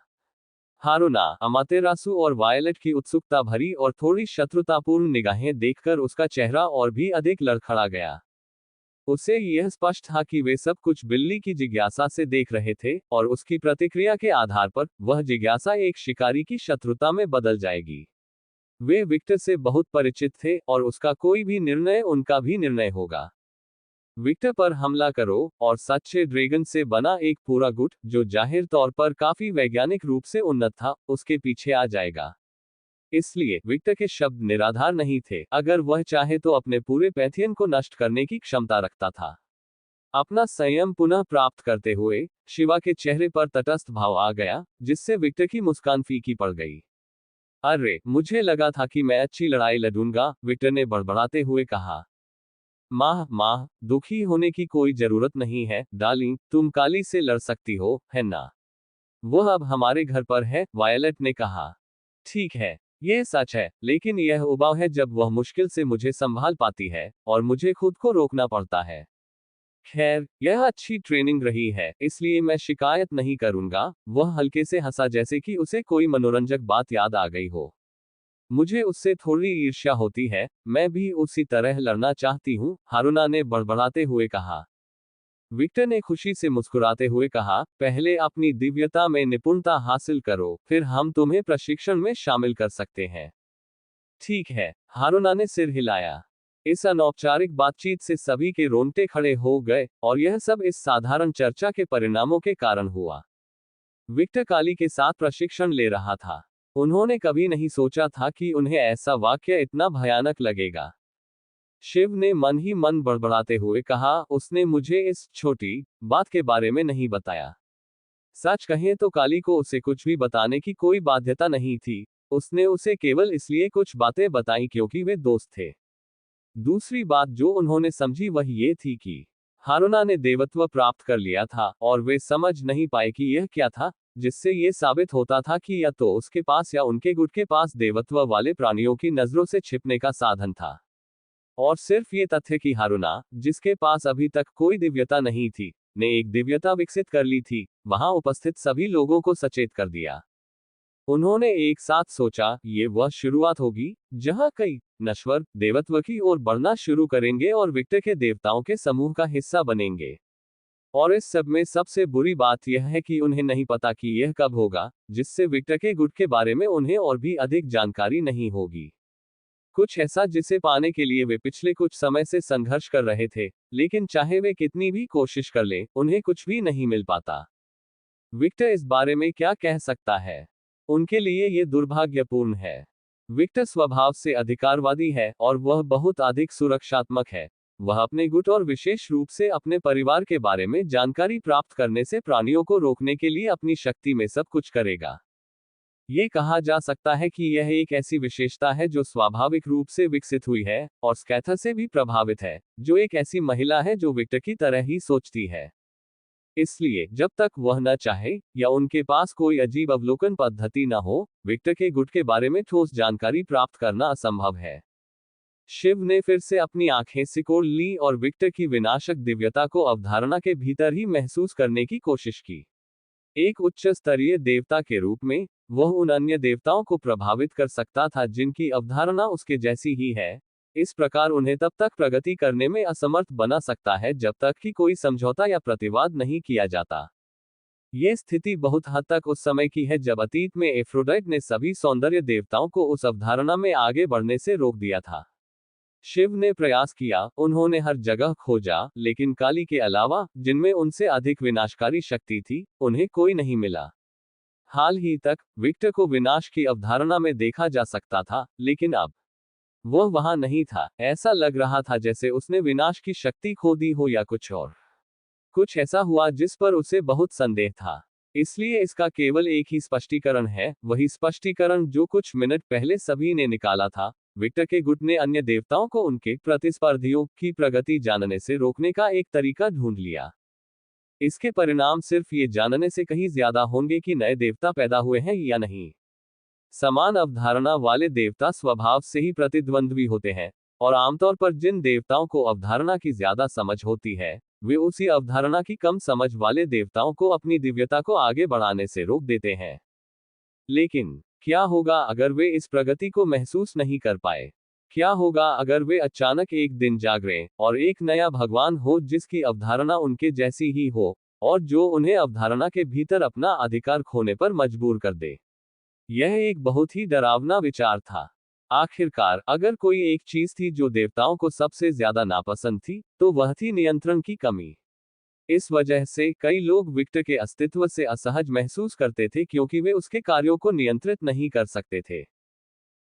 Speaker 1: हारुना, अमातेरासु और वायलेट की उत्सुकता भरी और थोड़ी शत्रुतापूर्ण निगाहें देखकर उसका चेहरा और भी अधिक लड़खड़ा गया। उसे यह स्पष्ट था कि वे सब कुछ बिल्ली की जिज्ञासा से देख रहे थे, और उसकी प्रतिक्रिया के आधार पर वह जिज्ञासा एक शिकारी की शत्रुता में बदल जाएगी। वे विक्टर से बहुत परिचित थे, और उसका कोई भी निर्णय उनका भी निर्णय होगा। विक्टर पर हमला करो, और सच्चे ड्रैगन से बना एक पूरा गुट, जो जाहिर तौर पर काफी वैज्ञानिक रूप से उन्नत था, उसके पीछे आ जाएगा। इसलिए विक्टर के शब्द निराधार नहीं थे। अगर वह चाहे तो अपने पूरे पैथियन को नष्ट करने की क्षमता रखता था। अपना संयम पुनः प्राप्त करते हुए शिवा के चेहरे पर तटस्थ भाव आ गया, जिससे विक्टर की मुस्कान फीकी पड़ गई। अरे, मुझे लगा था कि मैं अच्छी लड़ाई लड़ूंगा, विक्टर ने बड़बड़ाते हुए कहा। माह, दुखी होने की कोई जरूरत नहीं है, डार्लिंग, तुम काली से लड़ सकती हो, है ना? वह अब हमारे घर पर है, वायलेट ने कहा। ठीक है, यह सच है, लेकिन यह उबाऊ है जब वह मुश्किल से मुझे संभाल पाती है, और मुझे खुद को रोकना पड़ता है। खैर, यह अच्छी ट्रेनिंग रही है, इसलिए मैं शिकायत नहीं करूंगा। वह हल्के से हंसा, जैसे कि उसे कोई मनोरंजक बात याद आ गई हो। मुझे उससे थोड़ी ईर्ष्या होती है, मैं भी उसी तरह लड़ना चाहती हूँ, हारुना ने बड़बड़ाते हुए कहा। विक्टर ने खुशी से मुस्कुराते हुए कहा, पहले अपनी दिव्यता में निपुणता हासिल करो, फिर हम तुम्हें प्रशिक्षण में शामिल कर सकते हैं। ठीक है, हारुना ने सिर हिलाया। इस अनौपचारिक बातचीत से सभी के रोंगटे खड़े हो गए, और यह सब इस साधारण चर्चा के परिणामों के कारण हुआ। विक्टर काली के साथ प्रशिक्षण ले रहा था। उन्होंने कभी नहीं सोचा था कि उन्हें ऐसा वाक्य इतना भयानक लगेगा। शिव ने मन ही मन बड़बड़ाते हुए कहा, उसने मुझे इस छोटी बात के बारे में नहीं बताया। सच कहें तो काली को उसे कुछ भी बताने की कोई बाध्यता नहीं थी। उसने उसे केवल इसलिए कुछ बातें बताई क्योंकि वे दोस्त थे। दूसरी बात जो उन्होंने समझी वह ये थी कि हारुना ने देवत्व प्राप्त कर लिया था, और वे समझ नहीं पाए कि यह क्या था, जिससे यह साबित होता था कि या तो उसके पास या उनके गुट के पास देवत्व वाले प्राणियों की नजरों से छिपने का साधन था। और सिर्फ ये तथ्य कि हारुना, जिसके पास अभी तक कोई दिव्यता नहीं थी, ने एक दिव्यता विकसित कर ली थी, वहां उपस्थित सभी लोगों को सचेत कर दिया। उन्होंने एक साथ सोचा, ये वह शुरुआत होगी जहां कई नश्वर देवत्व की ओर बढ़ना शुरू करेंगे और विक्टर के देवताओं के समूह का हिस्सा बनेंगे। और इस सब में सबसे बुरी बात यह है कि उन्हें नहीं पता कि यह कब होगा, जिससे विक्टर के गुट के बारे में उन्हें और भी अधिक जानकारी नहीं होगी। कुछ ऐसा जिसे पाने के लिए वे पिछले कुछ समय से संघर्ष कर रहे थे, लेकिन चाहे वे कितनी भी कोशिश कर लें, उन्हें कुछ भी नहीं मिल पाता। विक्टर इस बारे में क्या कह सकता है? उनके लिए ये दुर्भाग्यपूर्ण है। विक्टर स्वभाव से अधिकारवादी है, और वह बहुत अधिक सुरक्षात्मक है। वह अपने गुट और विशेष रूप से अपने परिवार के बारे में जानकारी प्राप्त करने से प्राणियों को रोकने के लिए अपनी शक्ति में सब कुछ करेगा। ये कहा जा सकता है कि यह एक ऐसी विशेषता है जो स्वाभाविक रूप से विकसित हुई है, और स्कैथर से भी प्रभावित है, जो एक ऐसी महिला है जो विक्टर की तरह ही सोचती है। इसलिए जब तक वह न चाहे, या उनके पास कोई अजीब अवलोकन पद्धति न हो, विक्टर के गुट के बारे में ठोस जानकारी प्राप्त करना असंभव है। शिव ने फिर से अपनी आंखें सिकोड़ ली और विक्टर की विनाशक दिव्यता को अवधारणा के भीतर ही महसूस करने की कोशिश की। एक उच्च स्तरीय देवता के रूप में, वह उन अन्य देवताओं को प्रभावित कर सकता था जिनकी अवधारणा उसके जैसी ही है। इस प्रकार उन्हें तब तक प्रगति करने में असमर्थ बना सकता है जब तक कि कोई समझौता या प्रतिवाद नहीं किया जाता। ये स्थिति बहुत हद तक उस समय की है जब अतीत में एफ्रोडाइट ने सभी सौंदर्य देवताओं को उस अवधारणा में आगे बढ़ने से रोक दिया था। शिव ने प्रयास किया, उन्होंने हर जगह खोजा, लेकिन काली के अलावा, जिनमें उनसे अधिक विनाशकारी शक्ति थी, उन्हें कोई नहीं मिला। हाल ही तक विक्टर को विनाश की अवधारणा में देखा जा सकता था, लेकिन अब वह वहां नहीं था। ऐसा लग रहा था जैसे उसने विनाश की शक्ति खो दी हो या कुछ और। कुछ ऐसा हुआ जिस पर उसे बहुत संदेह था। इसलिए इसका केवल एक ही स्पष्टीकरण है, वही स्पष्टीकरण जो कुछ मिनट पहले सभी ने निकाला था। विक्टर के गुट ने अन्य देवताओं को उनके प्रतिस्पर्धियों की प्रगति जानने से रोकने का एक तरीका ढूंढ लिया। इसके परिणाम सिर्फ ये जानने से कहीं ज्यादा होंगे कि नए देवता पैदा हुए हैं या नहीं। समान अवधारणा वाले देवता स्वभाव से ही प्रतिद्वंद्वी होते हैं, और आमतौर पर जिन देवताओं को अवधारणा की ज्यादा समझ होती है, वे उसी अवधारणा की कम समझ वाले देवताओं को अपनी दिव्यता को आगे बढ़ाने से रोक देते हैं। लेकिन क्या होगा अगर वे इस प्रगति को महसूस नहीं कर पाए? क्या होगा अगर वे अचानक एक दिन जागें और एक नया भगवान हो जिसकी अवधारणा उनके जैसी ही हो, और जो उन्हें अवधारणा के भीतर अपना अधिकार खोने पर मजबूर कर दे? यह एक बहुत ही डरावना विचार था। आखिरकार, अगर कोई एक चीज थी जो देवताओं को सबसे ज्यादा नापसंद थी, तो वह थी नियंत्रण की कमी। इस वजह से कई लोग विक्टर के अस्तित्व से असहज महसूस करते थे क्योंकि वे उसके कार्यों को नियंत्रित नहीं कर सकते थे।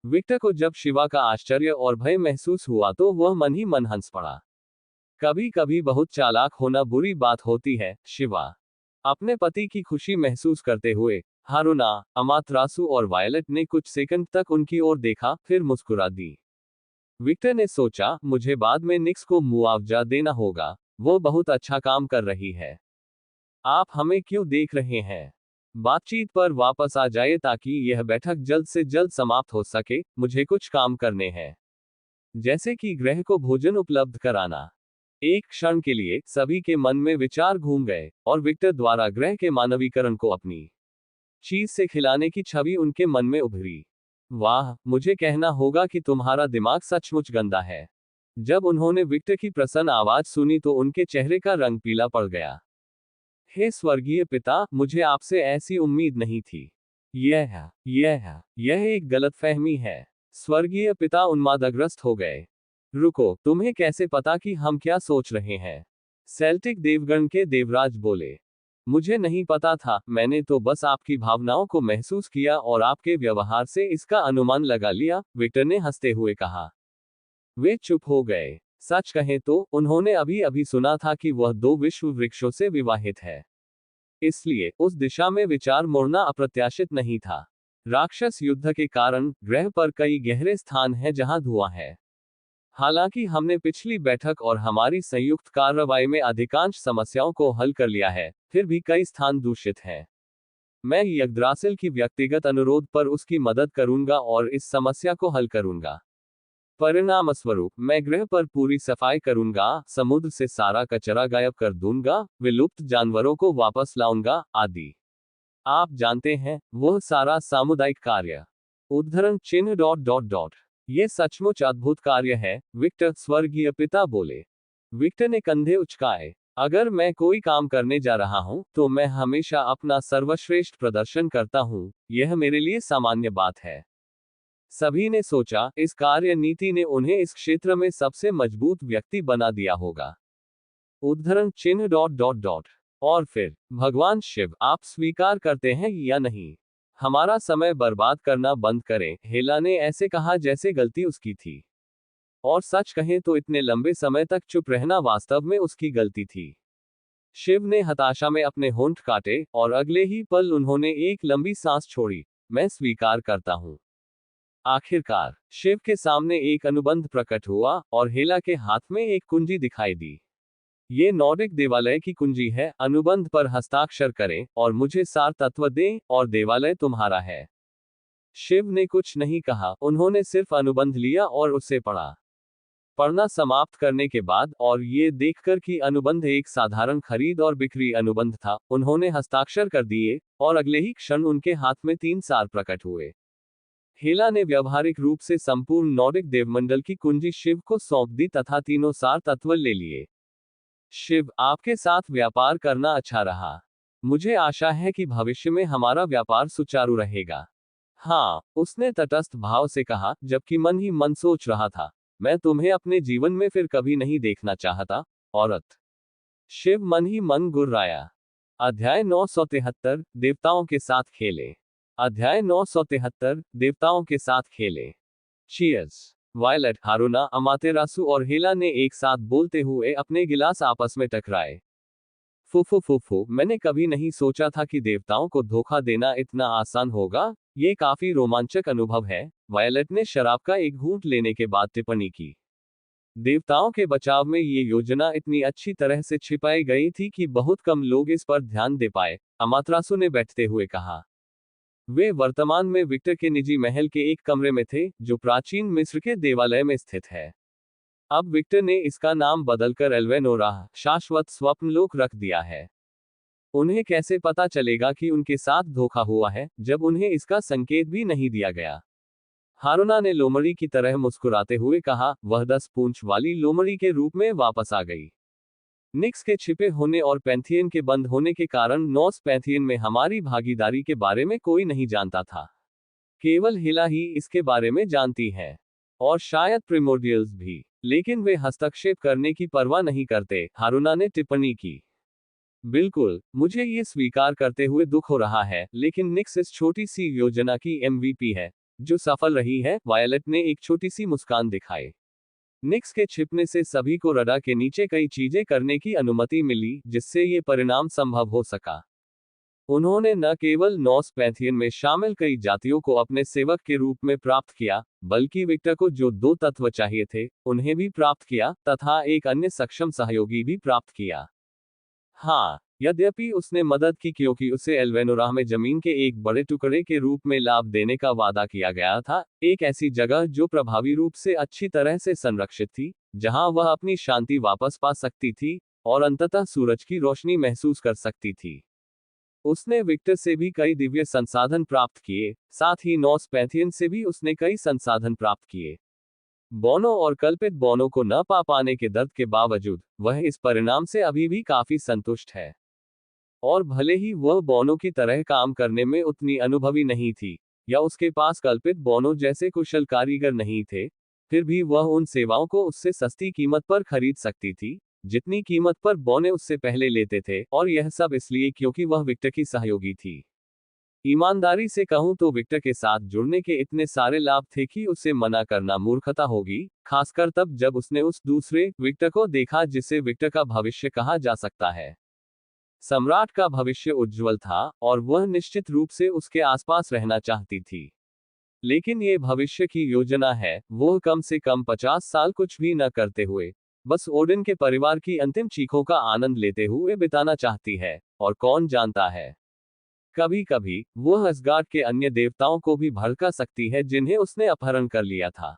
Speaker 1: विक्टर को जब शिवा का आश्चर्य और भय महसूस हुआ तो वह मन ही मन हंस पड़ा। कभी कभी बहुत चालाक होना बुरी बात होती है, शिवा। अपने पति की खुशी महसूस करते हुए हारुना, अमातरासु और वायलट ने कुछ सेकंड तक उनकी ओर देखा, फिर मुस्कुरा दी। विक्टर ने सोचा, मुझे बाद में निक्स को मुआवजा देना होगा, वो बहुत अच्छा काम कर रही है। आप हमें क्यों देख रहे हैं? बातचीत पर वापस आ जाए ताकि यह बैठक जल्द से जल्द समाप्त हो सके, मुझे कुछ काम करने हैं। जैसे कि ग्रह को भोजन उपलब्ध कराना। एक क्षण के लिए सभी के मन में विचार घूम गए, और विक्टर द्वारा ग्रह के मानवीकरण को अपनी चीज से खिलाने की छवि उनके मन में उभरी। वाह, मुझे कहना होगा कि तुम्हारा दिमाग सचमुच गंदा है। जब उन्होंने विक्टर की प्रसन्न आवाज सुनी तो उनके चेहरे का रंग पीला पड़ गया। हे स्वर्गीय पिता, मुझे आपसे ऐसी उम्मीद नहीं थी। यह एक गलतफहमी है। स्वर्गीय पिता उन्मादग्रस्त हो गए। रुको, तुम्हें कैसे पता कि हम क्या सोच रहे हैं? सेल्टिक देवगण के देवराज बोले। मुझे नहीं पता था, मैंने तो बस आपकी भावनाओं को महसूस किया और आपके व्यवहार से इसका अनुमान लगा लिया, विक्टर ने हंसते हुए कहा। वे चुप हो गए। सच कहें तो उन्होंने अभी अभी सुना था कि वह 2 विश्व वृक्षों से विवाहित है। इसलिए उस दिशा में विचार मोड़ना अप्रत्याशित नहीं था। राक्षस युद्ध के कारण ग्रह पर कई गहरे स्थान हैं जहां धुआं है। हालांकि हमने पिछली बैठक और हमारी संयुक्त कार्रवाई में अधिकांश समस्याओं को हल कर लिया है, फिर भी कई स्थान दूषित हैं। मैं यग्द्रासिल की व्यक्तिगत अनुरोध पर उसकी मदद करूंगा और इस समस्या को हल करूंगा। परिणामस्वरूप मैं ग्रह पर पूरी सफाई करूंगा, समुद्र से सारा कचरा गायब कर दूंगा, विलुप्त जानवरों को वापस लाऊंगा, आदि। आप जानते हैं, वह सारा सामुदायिक कार्य। उद्धरण चिन्ह डॉट डॉट डॉट। ये सचमुच अद्भुत कार्य है, विक्टर, स्वर्गीय पिता बोले। विक्टर ने कंधे उचकाए। अगर मैं कोई काम करने जा रहा हूं, तो मैं हमेशा अपना सर्वश्रेष्ठ प्रदर्शन करता हूं, यह मेरे लिए सामान्य बात है। सभी ने सोचा, इस कार्य नीति ने उन्हें इस क्षेत्र में सबसे मजबूत व्यक्ति बना दिया होगा। उद्धरण चिन्ह डॉट डॉट डॉट। और फिर, भगवान शिव, आप स्वीकार करते हैं या नहीं? हमारा समय बर्बाद करना बंद करें, हेला ने ऐसे कहा जैसे गलती उसकी थी। और सच कहें तो इतने लंबे समय तक चुप रहना वास्तव में उसकी गलती थी। शिव ने हताशा में अपने होंठ काटे, और अगले ही पल उन्होंने एक लंबी सांस छोड़ी। मैं स्वीकार करता हूं। आखिरकार, शिव के सामने एक अनुबंध प्रकट हुआ, और हेला के हाथ में एक कुंजी दिखाई दी। ये नॉर्डिक देवालय की कुंजी है, अनुबंध पर हस्ताक्षर करें, और मुझे सार तत्व दें, और देवालय तुम्हारा है। शिव ने कुछ नहीं कहा, उन्होंने सिर्फ अनुबंध लिया और उसे पढ़ा। पढ़ना समाप्त करने के बाद, और ये देखकर कि अनुबंध एक साधारण खरीद और बिक्री अनुबंध था, उन्होंने हस्ताक्षर कर दिए, और अगले ही क्षण उनके हाथ में 3 सार प्रकट हुए। हेला ने व्यावहारिक रूप से संपूर्ण नॉर्डिक देवमंडल की कुंजी शिव को सौंप दी तथा तीनों सार तत्व ले लिए। शिव, आपके साथ व्यापार करना अच्छा रहा। मुझे आशा है कि भविष्य में हमारा व्यापार सुचारू रहेगा। हाँ, उसने तटस्थ भाव से कहा, जबकि मन ही मन सोच रहा था, मैं तुम्हें अपने जीवन में फिर कभी नहीं देखना चाहता, औरत। शिव मन ही मन गुर्राया। अध्याय 973, देवताओं के साथ खेले। अध्याय 973, देवताओं के साथ खेले। चीयर्स। वायलट, हारुना, अमातेरासु और हेला ने एक साथ बोलते हुए अपने गिलास आपस में टकराए। फुफु फुफु, मैंने कभी नहीं सोचा था कि देवताओं को धोखा देना इतना आसान होगा। ये काफी रोमांचक अनुभव है, वायलट ने शराब का एक घूंट लेने के बाद टिप्पणी की। देवताओं के बचाव में ये योजना इतनी अच्छी तरह से छिपाई गई थी कि बहुत कम लोग इस पर ध्यान दे पाए, अमातरासु ने बैठते हुए कहा। वे वर्तमान में विक्टर के निजी महल के एक कमरे में थे, जो प्राचीन मिस्र के देवालय में स्थित है। अब विक्टर ने इसका नाम बदलकर एल्वेनोरा, शाश्वत स्वप्नलोक रख दिया है। उन्हें कैसे पता चलेगा कि उनके साथ धोखा हुआ है, जब उन्हें इसका संकेत भी नहीं दिया गया? हारुना ने लोमड़ी की तरह मुस्कुराते हुए कहा, वह 10 पूंछ वाली लोमड़ी के रूप में वापस आ गई। निक्स के छिपे होने और पैंथियन के बंद होने के कारण नॉर्स पैंथियन में हमारी भागीदारी के बारे में कोई नहीं जानता था। केवल हिला ही इसके बारे में जानती है, और शायद प्रिमोर्डियल्स भी, लेकिन वे हस्तक्षेप करने की परवाह नहीं करते, हारुना ने टिप्पणी की। बिल्कुल, मुझे ये स्वीकार करते हुए दुख हो रहा है, लेकिन निक्स इस छोटी सी योजना की एमवीपी है, जो सफल रही है। वायलेट ने एक छोटी सी मुस्कान दिखाई। निक्स के छिपने से सभी को रडार के नीचे कई चीजें करने की अनुमति मिली, जिससे ये परिणाम संभव हो सका। उन्होंने न केवल नॉर्स पैंथियन में शामिल कई जातियों को अपने सेवक के रूप में प्राप्त किया, बल्कि विक्टर को जो 2 तत्व चाहिए थे, उन्हें भी प्राप्त किया, तथा एक अन्य सक्षम सहयोगी भी प्राप्त किया। हाँ, यद्यपि उसने मदद की क्योंकि उसे एल्वेनोरा में जमीन के एक बड़े टुकड़े के रूप में लाभ देने का वादा किया गया था, एक ऐसी जगह जो प्रभावी रूप से अच्छी तरह से संरक्षित थी, जहां वह अपनी शांति वापस पा सकती थी, और अंततः सूरज की रोशनी महसूस कर सकती थी। उसने विक्टर से भी कई दिव्य संसाधन प्राप्त किए, साथ ही नॉर्स पैंथियन से भी उसने कई संसाधन प्राप्त किए। बोनो और कल्पित बोनो को न पा पाने के दर्द के बावजूद, वह इस परिणाम से अभी भी काफी संतुष्ट है। और भले ही वह बोनो की तरह काम करने में उतनी अनुभवी नहीं थी, या उसके पास कल्पित बोनो जैसे कुशल कारीगर नहीं थे, फिर भी वह उन सेवाओं को उससे सस्ती कीमत पर खरीद सकती थी, जितनी कीमत पर बोने उससे पहले लेते थे, और यह सब इसलिए क्योंकि वह विक्टर की सहयोगी थी। ईमानदारी से कहूं तो विक्टर के साथ जुड़ने के इतने सारे लाभ थे कि उसे मना करना मूर्खता होगी, खासकर तब जब उसने उस दूसरे विक्टर को देखा जिसे विक्टर का भविष्य कहा जा सकता है। सम्राट का भविष्य उज्जवल था, और वह निश्चित रूप से उसके आसपास रहना चाहती थी। लेकिन ये भविष्य की योजना है, वह कम से कम 50 साल कुछ भी न करते हुए, बस ओडिन के परिवार की अंतिम चीखों का आनंद लेते हुए बिताना चाहती है, और कौन जानता है, कभी कभी वह असगार्ड के अन्य देवताओं को भी भड़का सकती है जिन्हें उसने अपहरण कर लिया था।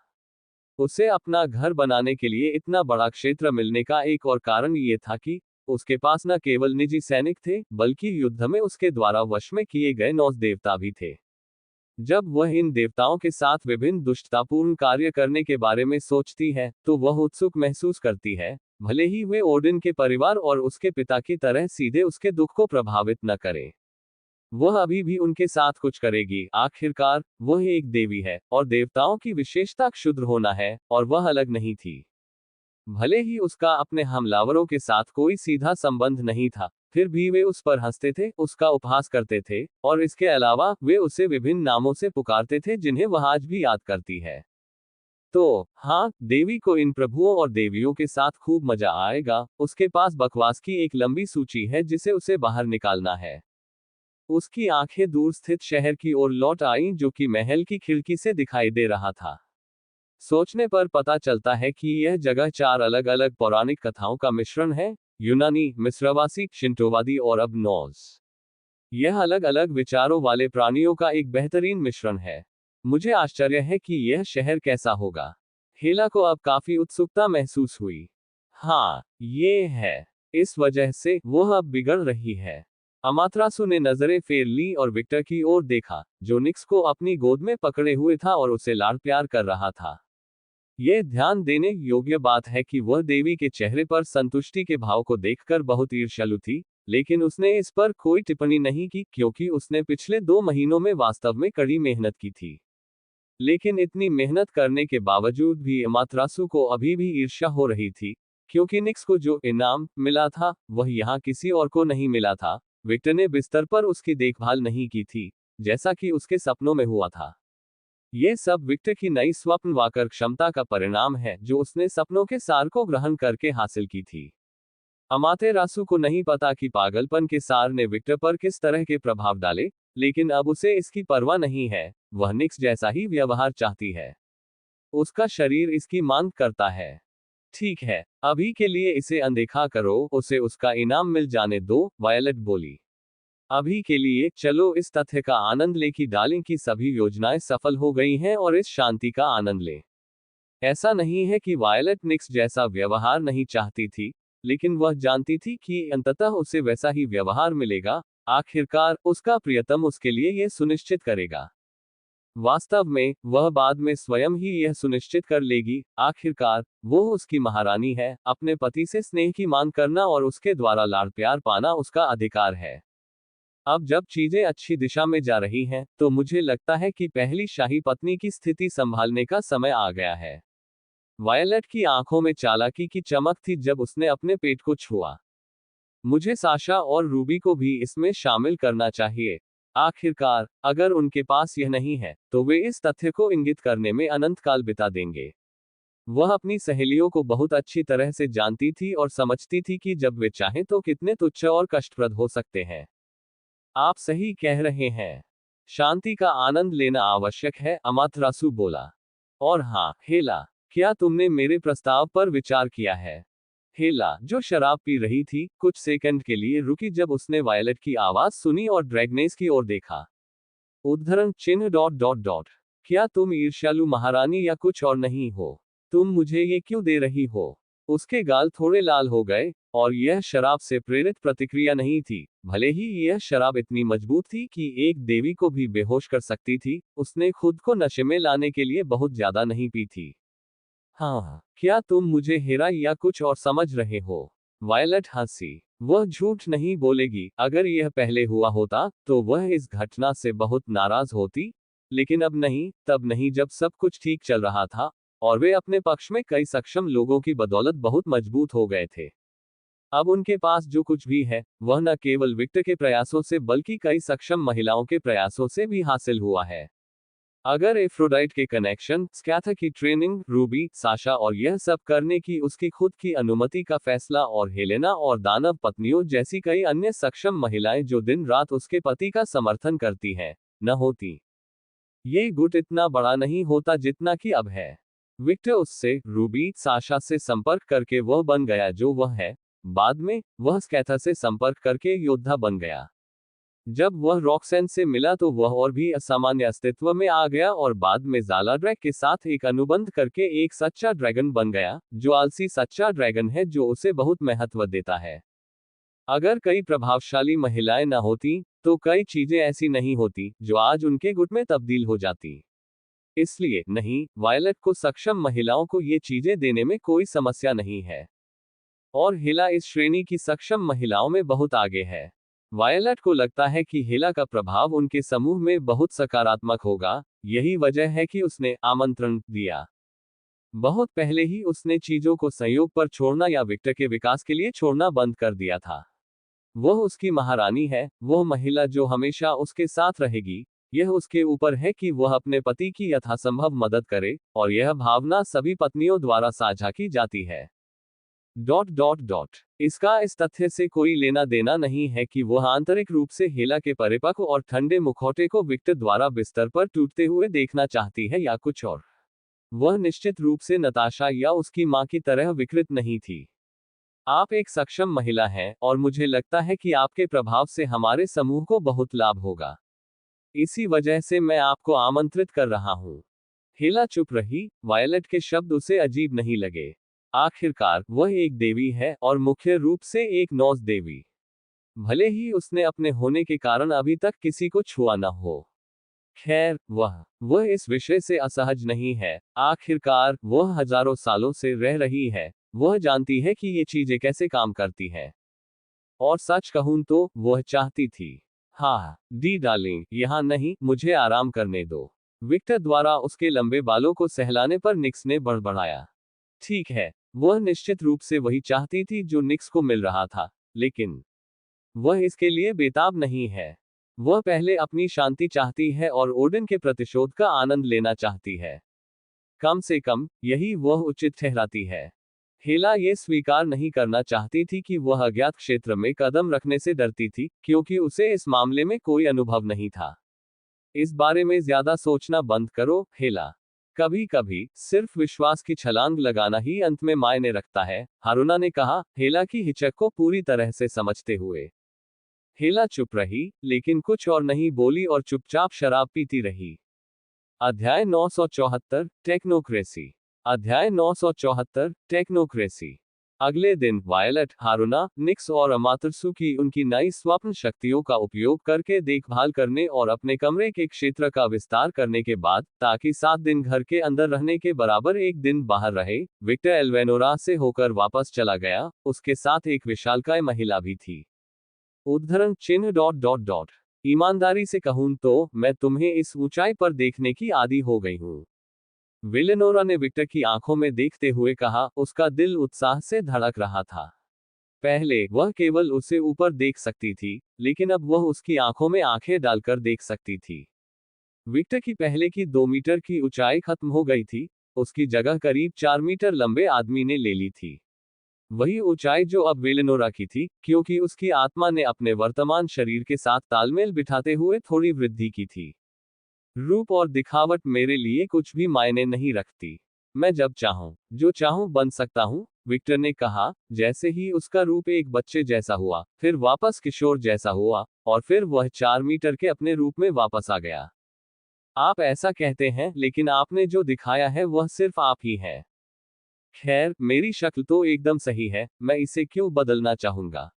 Speaker 1: उसे अपना घर बनाने के लिए इतना बड़ा क्षेत्र मिलने का एक और कारण ये था कि उसके पास न केवल निजी सैनिक थे, बल्कि युद्ध में उसके द्वारा वश में किए गए 9 देवता भी थे। जब वह इन देवताओं के साथ विभिन्न दुष्टतापूर्ण कार्य करने के बारे में सोचती है, तो वह उत्सुक महसूस करती है, भले ही वे ओडिन के परिवार और उसके पिता की तरह सीधे उसके दुख को प्रभावित न करें। वह अभी भी उनके साथ कुछ करेगी। आखिरकार वह एक देवी है, और देवताओं की विशेषता क्षुद्र होना है, और वह अलग नहीं थी। भले ही उसका अपने हमलावरों के साथ कोई सीधा संबंध नहीं था, फिर भी वे उस पर हंसते थे, उसका उपहास करते थे, और इसके अलावा वे उसे विभिन्न नामों से पुकारते थे जिन्हें वह आज भी याद करती है। तो हाँ, देवी को इन प्रभुओं और देवियों के साथ खूब मजा आएगा। उसके पास बकवास की एक लंबी सूची है जिसे उसे बाहर निकालना है। उसकी आंखें दूर स्थित शहर की ओर लौट आईं, जो कि महल की खिड़की से दिखाई दे रहा था। सोचने पर पता चलता है कि यह जगह 4 अलग अलग पौराणिक कथाओं का मिश्रण है, यूनानी, मिस्रवासी, शिंटोवादी और अब नॉर्स। यह अलग अलग विचारों वाले प्राणियों का एक बेहतरीन मिश्रण है। मुझे आश्चर्य है कि यह शहर कैसा होगा। हेला को अब काफी उत्सुकता महसूस हुई। हाँ, ये है। इस वजह से वह अब बिगड़ रही है। अमात्रासु ने नजरें फेर ली और विक्टर की ओर देखा, जो निक्स को अपनी गोद में पकड़े हुए था और उसे लाड़ प्यार कर रहा था। यह ध्यान देने योग्य बात है कि वह देवी के चेहरे पर संतुष्टि के भाव को देखकर बहुत ईर्ष्यालु थी, लेकिन उसने इस पर कोई टिप्पणी नहीं की क्योंकि उसने पिछले 2 महीनों में वास्तव में कड़ी मेहनत की थी। लेकिन इतनी मेहनत करने के बावजूद भी अमात्रासु को अभी भी ईर्ष्या हो रही थी, क्योंकि निक्स को जो इनाम मिला था, वह यहाँ किसी और को नहीं मिला था। विक्टर ने बिस्तर पर उसकी देखभाल नहीं की थी, जैसा कि उसके सपनों में हुआ था। यह सब विक्टर की नई स्वप्न वाकर क्षमता का परिणाम है, जो उसने सपनों के सार को ग्रहण करके हासिल की थी। अमातेरासु को नहीं पता कि पागलपन के सार ने विक्टर पर किस तरह के प्रभाव डाले, लेकिन अब उसे इसकी परवाह नहीं है। वह निक्स जैसा ही व्यवहार चाहती है। उसका शरीर इसकी मांग करता है। ठीक है, अभी के लिए इसे अनदेखा करो, उसे उसका इनाम मिल जाने दो, वायलेट बोली। अभी के लिए चलो इस तथ्य का आनंद ले कि डार्लिंग की सभी योजनाएं सफल हो गई हैं और इस शांति का आनंद ले। ऐसा नहीं है कि वायलट निक्स जैसा व्यवहार नहीं चाहती थी, लेकिन वह जानती थी कि अंततः उसे वैसा ही व्यवहार मिलेगा। आखिरकार उसका प्रियतम उसके लिए यह सुनिश्चित करेगा। वास्तव में वह बाद में स्वयं ही यह सुनिश्चित कर लेगी। आखिरकार वो उसकी महारानी है, अपने पति से स्नेह की मांग करना और उसके द्वारा लाड़ प्यार पाना उसका अधिकार है। अब जब चीजें अच्छी दिशा में जा रही हैं, तो मुझे लगता है कि पहली शाही पत्नी की स्थिति संभालने का समय आ गया है। वायलट की आंखों में चालाकी की चमक थी जब उसने अपने पेट को छुआ। मुझे साशा और रूबी को भी इसमें शामिल करना चाहिए। आखिरकार अगर उनके पास यह नहीं है, तो वे इस तथ्य को इंगित करने में अनंत काल बिता देंगे। वह अपनी सहेलियों को बहुत अच्छी तरह से जानती थी और समझती थी कि जब वे चाहें तो कितने तुच्छ और कष्टप्रद हो सकते हैं। आप सही कह रहे हैं। शांति का आनंद लेना आवश्यक है, अमातरासु बोला। और हाँ, हेला, क्या तुमने मेरे प्रस्ताव पर विचार किया है? हेला, जो शराब पी रही थी, कुछ सेकंड के लिए रुकी जब उसने वायलट की आवाज सुनी और ड्रैगनेस की ओर देखा। उद्धरण चिन्ह डॉट डॉट डॉट। क्या तुम ईर्ष्यालु महारानी या कुछ और नहीं हो? तुम मुझे ये क्यों दे रही हो? उसके गाल थोड़े लाल हो गए, और यह शराब से प्रेरित प्रतिक्रिया नहीं थी। भले ही यह शराब इतनी मजबूत थी कि एक देवी को भी बेहोश कर सकती थी, उसने खुद को नशे में लाने के लिए बहुत ज्यादा नहीं पी थी। हाँ, क्या तुम मुझे हेरा या कुछ और समझ रहे हो? वायलट हंसी। वह झूठ नहीं बोलेगी। अगर यह पहले हुआ होता, तो वह इस घटना से बहुत नाराज होती, लेकिन अब नहीं, तब नहीं जब सब कुछ ठीक चल रहा था, और वे अपने पक्ष में कई सक्षम लोगों की बदौलत बहुत मजबूत हो गए थे। अब उनके पास जो कुछ भी है, वह न केवल विक्टर के प्रयासों से बल्कि कई सक्षम महिलाओं के प्रयासों से भी हासिल हुआ है। अगर एफ्रोडाइट के कनेक्शन, स्कैथा की ट्रेनिंग, रूबी, साशा और यह सब करने की उसकी खुद की अनुमति का फैसला और हेलेना और दानव पत्नियों जैसी कई अन्य सक्षम महिलाएं जो दिन रात उसके पति का समर्थन करती हैं, न होती, ये गुट इतना बड़ा नहीं होता जितना कि अब है। विक्टर उससे, रूबी, साशा से संपर्क करके वह बन गया जो वह है। बाद में वह स्कैथा से संपर्क करके योद्धा बन गया। जब वह रॉक्सैन से मिला तो वह और भी असामान्य अस्तित्व में आ गया और बाद में ज़ालाड्रैग के साथ एक अनुबंध करके एक सच्चा ड्रैगन बन गया, जो आलसी सच्चा ड्रैगन है जो उसे बहुत महत्व देता है। अगर कई प्रभावशाली महिलाएं न होती, तो कई चीजें ऐसी नहीं होती जो आज उनके गुट में तब्दील हो जाती। इसलिए नहीं, वायलट को सक्षम महिलाओं को ये चीजें देने में कोई समस्या नहीं है। और हेला इस श्रेणी की सक्षम महिलाओं में बहुत आगे है। वायलट को लगता है कि हेला का प्रभाव उनके समूह में बहुत सकारात्मक होगा, यही वजह है कि उसने आमंत्रण दिया। बहुत पहले ही उसने चीजों को संयोग पर छोड़ना या विक्टर के विकास के लिए छोड़ना बंद कर दिया था। वह उसकी महारानी है, वह महिला जो हमेशा उसके साथ रहेगी। यह उसके ऊपर है कि वह अपने पति की यथासंभव मदद करे, और यह भावना सभी पत्नियों द्वारा साझा की जाती है। Dot dot dot. इसका इस तथ्य से कोई लेना देना नहीं है कि वह आंतरिक रूप से हेला के परिपक्व और ठंडे मुखौटे को विक्टर द्वारा बिस्तर पर टूटते हुए देखना चाहती है या कुछ और। वह निश्चित रूप से नताशा या उसकी मां की तरह विकृत नहीं थी। आप एक सक्षम महिला हैं, और मुझे लगता है कि आपके प्रभाव से हमारे समूह को बहुत लाभ होगा। इसी वजह से मैं आपको आमंत्रित कर रहा हूं। हेला चुप रही। वायलट के शब्द उसे अजीब नहीं लगे। आखिरकार वह एक देवी है, और मुख्य रूप से एक नॉर्स देवी। भले ही उसने अपने होने के कारण अभी तक किसी को छुआ न हो। खैर, वह इस विषय से असहज नहीं है। आखिरकार वह हजारों सालों से रह रही है। वह जानती है कि ये चीजें कैसे काम करती हैं। और सच कहूं तो वह चाहती थी। हाँ डी डार्लिंग, यहाँ नहीं, मुझे आराम करने दो। विक्टर द्वारा उसके लंबे बालों को सहलाने पर निक्स ने बड़बड़ाया। ठीक है, वह निश्चित रूप से वही चाहती थी जो निक्स को मिल रहा था, लेकिन वह इसके लिए बेताब नहीं है। वह पहले अपनी शांति चाहती है और ओडिन के प्रतिशोध का आनंद लेना चाहती है। कम से कम यही वह उचित ठहराती है। हेला ये स्वीकार नहीं करना चाहती थी कि वह अज्ञात क्षेत्र में कदम रखने से डरती थी, क्योंकि उसे इस मामले में कोई अनुभव नहीं था। इस बारे में ज्यादा सोचना बंद करो, हेला। कभी कभी सिर्फ विश्वास की छलांग लगाना ही अंत में मायने रखता है, हारुना ने कहा, हेला की हिचक को पूरी तरह से समझते हुए। हेला चुप रही, लेकिन कुछ और नहीं बोली और चुपचाप शराब पीती रही। अध्याय 974, टेक्नोक्रेसी। अध्याय 974 टेक्नोक्रेसी। अगले दिन वायलट, हारुना, निक्स और अमातसु उनकी नई स्वप्न शक्तियों का उपयोग करके देखभाल करने और अपने कमरे के क्षेत्र का विस्तार करने के बाद, ताकि 7 दिन घर के अंदर रहने के बराबर एक दिन बाहर रहे, विक्टर एल्वेनोरा से होकर वापस चला गया। उसके साथ एक विशालकाय महिला भी थी। उद्धरण चिन्ह। ईमानदारी से कहूं तो मैं तुम्हें इस ऊंचाई पर देखने की आदी हो गई हूं, वेलेनोरा ने विक्टर की आंखों में देखते हुए कहा। उसका दिल उत्साह से धड़क रहा था। पहले वह केवल उसे ऊपर देख सकती थी, लेकिन अब वह उसकी आंखों में आंखें डालकर देख सकती थी। विक्टर की पहले की 2 मीटर की ऊंचाई खत्म हो गई थी। उसकी जगह करीब 4 मीटर लंबे आदमी ने ले ली थी। वही ऊंचाई जो अब वेलेनोरा की थी, क्योंकि उसकी आत्मा ने अपने वर्तमान शरीर के साथ तालमेल बिठाते हुए थोड़ी वृद्धि की थी। रूप और दिखावट मेरे लिए कुछ भी मायने नहीं रखती। मैं जब चाहूं, जो चाहूं बन सकता हूं, विक्टर ने कहा। जैसे ही उसका रूप एक बच्चे जैसा हुआ, फिर वापस किशोर जैसा हुआ, और फिर वह 4 मीटर के अपने रूप में वापस आ गया। आप ऐसा कहते हैं, लेकिन आपने जो दिखाया है वह सिर्फ आप ही है। खैर, मेरी शक्ल तो एकदम सही है, मैं इसे क्यों बदलना चाहूंगा?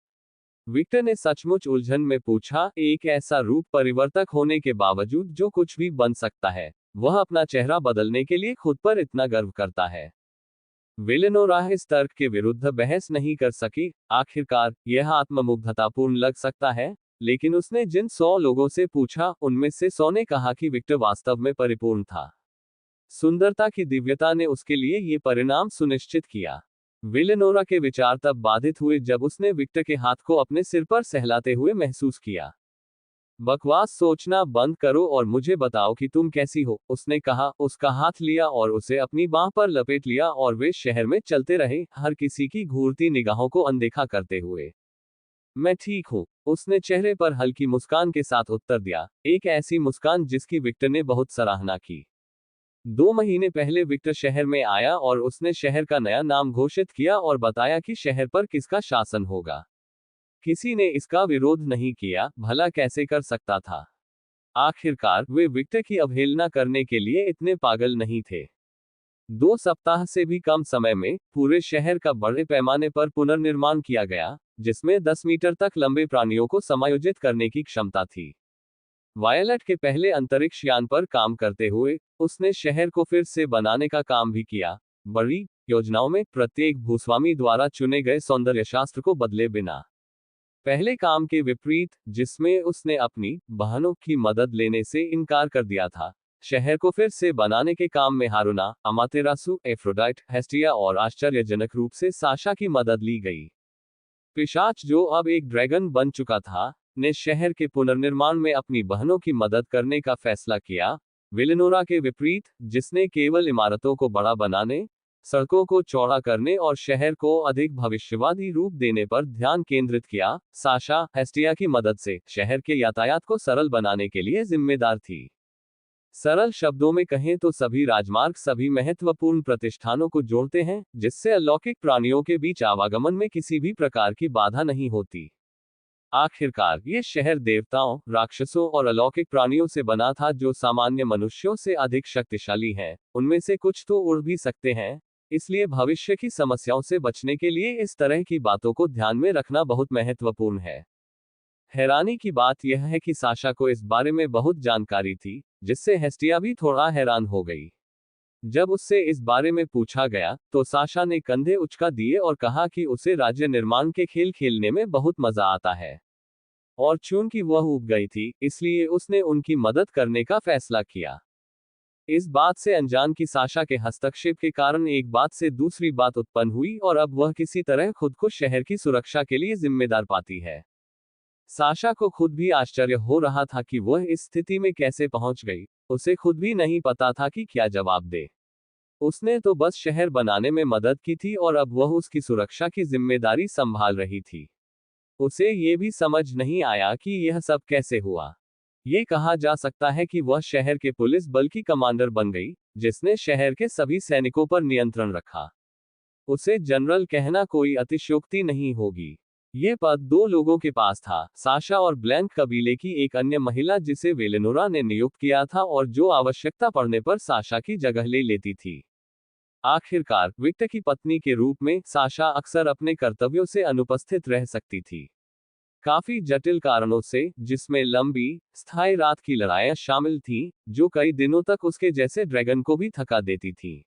Speaker 1: विक्टर ने सचमुच उलझन में पूछा। एक ऐसा रूप परिवर्तक होने के बावजूद जो कुछ भी बन सकता है, वह अपना चेहरा बदलने के लिए खुद पर इतना गर्व करता है। वेलेनोरा इस तर्क के विरुद्ध बहस नहीं कर सकी। आखिरकार यह आत्ममुग्धतापूर्ण लग सकता है, लेकिन उसने जिन 100 लोगों से पूछा, उनमें से 100 ने कहा कि विक्टर वास्तव में परिपूर्ण था। सुंदरता की दिव्यता ने उसके लिए ये परिणाम सुनिश्चित किया। वेलेनोरा के विचार तब बाधित हुए जब उसने विक्टर के हाथ को अपने सिर पर सहलाते हुए महसूस किया। बकवास सोचना बंद करो और मुझे बताओ कि तुम कैसी हो, उसने कहा। उसका हाथ लिया और उसे अपनी बांह पर लपेट लिया और वे शहर में चलते रहे, हर किसी की घूरती निगाहों को अनदेखा करते हुए। मैं ठीक हूं, उसने चेहरे पर हल्की मुस्कान के साथ उत्तर दिया, एक ऐसी मुस्कान जिसकी विक्टर ने बहुत सराहना की। 2 महीने पहले विक्टर शहर में आया और उसने शहर का नया नाम घोषित किया और बताया कि शहर पर किसका शासन होगा। किसी ने इसका विरोध नहीं किया, भला कैसे कर सकता था? आखिरकार वे विक्टर की अवहेलना करने के लिए इतने पागल नहीं थे। 2 सप्ताह से भी कम समय में पूरे शहर का बड़े पैमाने पर पुनर्निर्माण किया गया, जिसमें 10 मीटर तक लंबे प्राणियों को समायोजित करने की क्षमता थी। वायलट के पहले अंतरिक्ष यान पर काम करते हुए, उसने शहर को फिर से बनाने का काम भी किया, बड़ी योजनाओं में प्रत्येक भूस्वामी द्वारा चुने गए सौंदर्यशास्त्र को बदले बिना। पहले काम के विपरीत, जिसमें उसने अपनी बहनों की मदद लेने से इनकार कर दिया था, शहर को फिर से बनाने के काम में हारुना, अमातेरासु, एफ्रोडाइट, हेस्टिया और आश्चर्यजनक रूप से साशा की मदद ली गई। पिशाच, जो अब एक ड्रैगन बन चुका था, ने शहर के पुनर्निर्माण में अपनी बहनों की मदद करने का फैसला किया। वेलेनोरा के विपरीत, जिसने केवल इमारतों को बड़ा बनाने, सड़कों को चौड़ा करने और शहर को अधिक भविष्यवादी रूप देने पर ध्यान केंद्रित किया, साशा हेस्टिया की मदद से शहर के यातायात को सरल बनाने के लिए जिम्मेदार थी। सरल शब्दों में कहें तो सभी राजमार्ग सभी महत्वपूर्ण प्रतिष्ठानों को जोड़ते हैं, जिससे अलौकिक प्राणियों के बीच आवागमन में किसी भी प्रकार की बाधा नहीं होती। आखिरकार ये शहर देवताओं, राक्षसों और अलौकिक प्राणियों से बना था, जो सामान्य मनुष्यों से अधिक शक्तिशाली हैं। उनमें से कुछ तो उड़ भी सकते हैं, इसलिए भविष्य की समस्याओं से बचने के लिए इस तरह की बातों को ध्यान में रखना बहुत महत्वपूर्ण है। हैरानी की बात यह है कि साशा को इस बारे में बहुत जानकारी थी, जिससे हेस्टिया भी थोड़ा हैरान हो गई। जब उससे इस बारे में पूछा गया, तो साशा ने कंधे उचका दिए और कहा कि उसे राज्य निर्माण के खेल खेलने में बहुत मजा आता है। और चूंकि वह ऊब गई थी, इसलिए उसने उनकी मदद करने का फैसला किया। इस बात से अनजान कि साशा के हस्तक्षेप के कारण एक बात से दूसरी बात उत्पन्न हुई और अब वह किसी तरह खुद को शहर की सुरक्षा के लिए जिम्मेदार पाती है। साशा को खुद भी आश्चर्य हो रहा था कि वह इस स्थिति में कैसे पहुंच गई। उसे खुद भी नहीं पता था कि क्या जवाब दे। उसने तो बस शहर बनाने में मदद की थी और अब वह उसकी सुरक्षा की जिम्मेदारी संभाल रही थी। उसे ये भी समझ नहीं आया कि यह सब कैसे हुआ। ये कहा जा सकता है कि वह शहर के पुलिस बल की कमांडर बन गई, जिसने शहर के सभी सैनिकों पर नियंत्रण रखा। उसे जनरल कहना कोई अतिशयोक्ति नहीं होगी। ये पद 2 लोगों के पास था, साशा और ब्लैंक कबीले की एक अन्य महिला जिसे वेलेनोरा ने नियुक्त किया था और जो आवश्यकता पड़ने पर साशा की जगह ले लेती थी। आखिरकार विक्टर की पत्नी के रूप में साशा अक्सर अपने कर्तव्यों से अनुपस्थित रह सकती थी, काफी जटिल कारणों से, जिसमें लंबी, स्थायी रात की लड़ाइयां शामिल थीं, जो कई दिनों तक उसके जैसे ड्रैगन को भी थका देती थीं।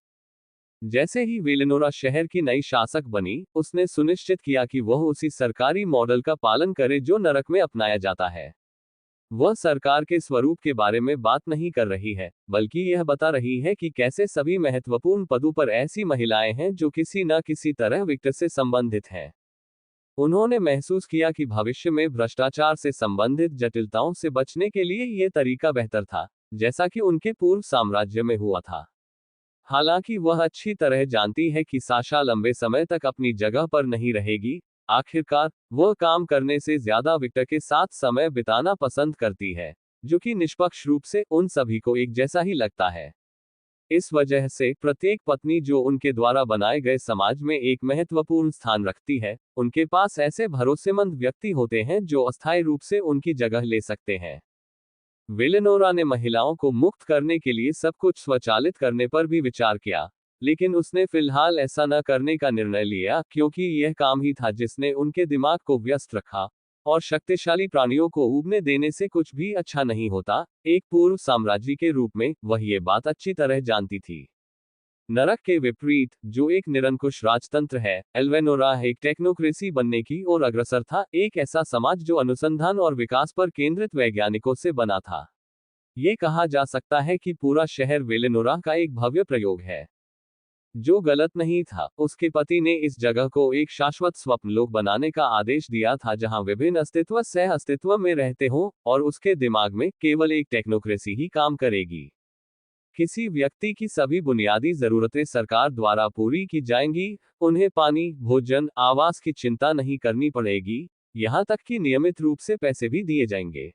Speaker 1: जैसे ही वेलेनोरा शहर की नई शासक बनी, उसने सुनिश्चित किया कि वह उसी सरकारी मॉडल का पालन करे जो नरक में अपनाया जाता है। वह सरकार के स्वरूप के बारे में बात नहीं कर रही है, बल्कि यह बता रही है कि कैसे सभी महत्वपूर्ण पदों पर ऐसी महिलाएं हैं जो किसी न किसी तरह विक्टर से संबंधित हैं। उन्होंने महसूस किया कि भविष्य में भ्रष्टाचार से संबंधित जटिलताओं से बचने के लिए यह तरीका बेहतर था, जैसा कि उनके पूर्व साम्राज्य में हुआ था। हालांकि वह अच्छी तरह जानती है कि साशा लंबे समय तक अपनी जगह पर नहीं रहेगी। आखिरकार, वह काम करने से ज्यादा विक्टर के साथ समय बिताना पसंद करती है, जो कि निष्पक्ष रूप से उन सभी को एक जैसा ही लगता है। इस वजह से प्रत्येक पत्नी जो उनके द्वारा बनाए गए समाज में एक महत्वपूर्ण स्थान रखती है, उनके पास ऐसे भरोसेमंद व्यक्ति होते हैं जो अस्थायी रूप से उनकी जगह ले सकते हैं। वेलेनोरा ने महिलाओं को मुक्त करने के लिए सब कुछ स्वचालित करने पर भी विचार किया, लेकिन उसने फिलहाल ऐसा न करने का निर्णय लिया क्योंकि यह काम ही था जिसने उनके दिमाग को व्यस्त रखा, और शक्तिशाली प्राणियों को उगने देने से कुछ भी अच्छा नहीं होता। एक पूर्व साम्राज्य के रूप में वह ये बात अच्छी तरह जानती थी। नरक के विपरीत, जो एक निरंकुश राजतंत्र है, एल्वेनोरा एक टेक्नोक्रेसी बनने की ओर अग्रसर था, एक ऐसा समाज जो अनुसंधान और विकास पर केंद्रित वैज्ञानिकों से बना था। ये कहा जा सकता है कि पूरा शहर वेलेनोरा का एक भव्य प्रयोग है। जो गलत नहीं था, उसके पति ने इस जगह को एक शाश्वत स्वप्नलोक बनाने का आदेश दिया था जहां विभिन्न अस्तित्व सह अस्तित्व में रहते हों, और उसके दिमाग में केवल एक टेक्नोक्रेसी ही काम करेगी। किसी व्यक्ति की सभी बुनियादी जरूरतें सरकार द्वारा पूरी की जाएंगी, उन्हें पानी, भोजन, आवास की चिंता नहीं करनी पड़ेगी, यहां तक कि नियमित रूप से पैसे भी दिए जाएंगे।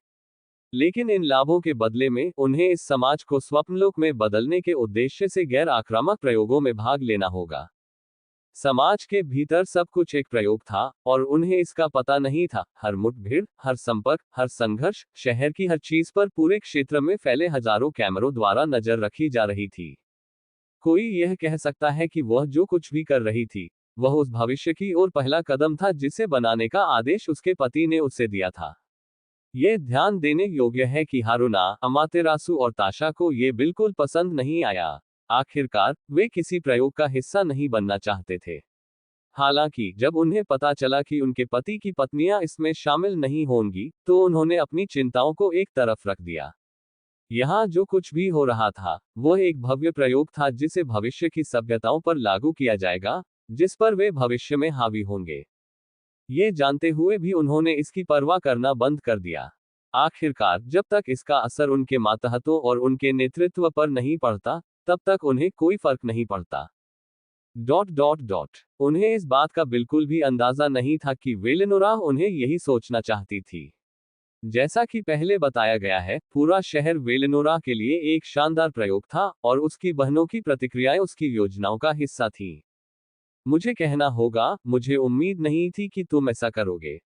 Speaker 1: लेकिन इन लाभों के बदले में उन्हें इस समाज को स्वप्नलोक में बदलने के उद्देश्य से गैर आक्रामक प्रयोगों में भाग लेना होगा। समाज के भीतर सब कुछ एक प्रयोग था, और उन्हें इसका पता नहीं था। हर मुठभेड़, हर संपर्क, हर संघर्ष, शहर की हर चीज पर पूरे क्षेत्र में फैले हजारों कैमरों द्वारा नजर रखी जा रही थी। कोई यह कह सकता है कि वह जो कुछ भी कर रही थी, वह उस भविष्य की ओर पहला कदम था जिसे बनाने का आदेश उसके पति ने उससे दिया था। यह ध्यान देने योग्य है कि हारुना, अमातेरासु और ताशा को यह बिल्कुल पसंद नहीं आया। आखिरकार, वे किसी प्रयोग का हिस्सा नहीं बनना चाहते थे। हालांकि जब उन्हें पता चला कि उनके पति की पत्नियां इसमें शामिल नहीं होंगी, तो उन्होंने अपनी चिंताओं को एक तरफ रख दिया। यहाँ जो कुछ भी हो रहा था, वह एक भव्य प्रयोग था जिसे भविष्य की सभ्यताओं पर लागू किया जाएगा, जिस पर वे भविष्य में हावी होंगे। ये जानते हुए भी उन्होंने इसकी परवाह करना बंद कर दिया। आखिरकार, जब तक इसका असर उनके मातहतों और उनके नेतृत्व पर नहीं पड़ता, तब तक उन्हें कोई फर्क नहीं पड़ता। उन्हें इस बात का बिल्कुल भी अंदाजा नहीं था कि वेलेनोरा उन्हें यही सोचना चाहती थी। जैसा कि पहले बताया गया है, पूरा शहर वेलेनोरा के लिए एक शानदार प्रयोग था, और उसकी बहनों की प्रतिक्रियाएं उसकी योजनाओं का हिस्सा थीं। मुझे कहना होगा, मुझे उम्मीद नहीं थी कि तुम ऐसा करोगे।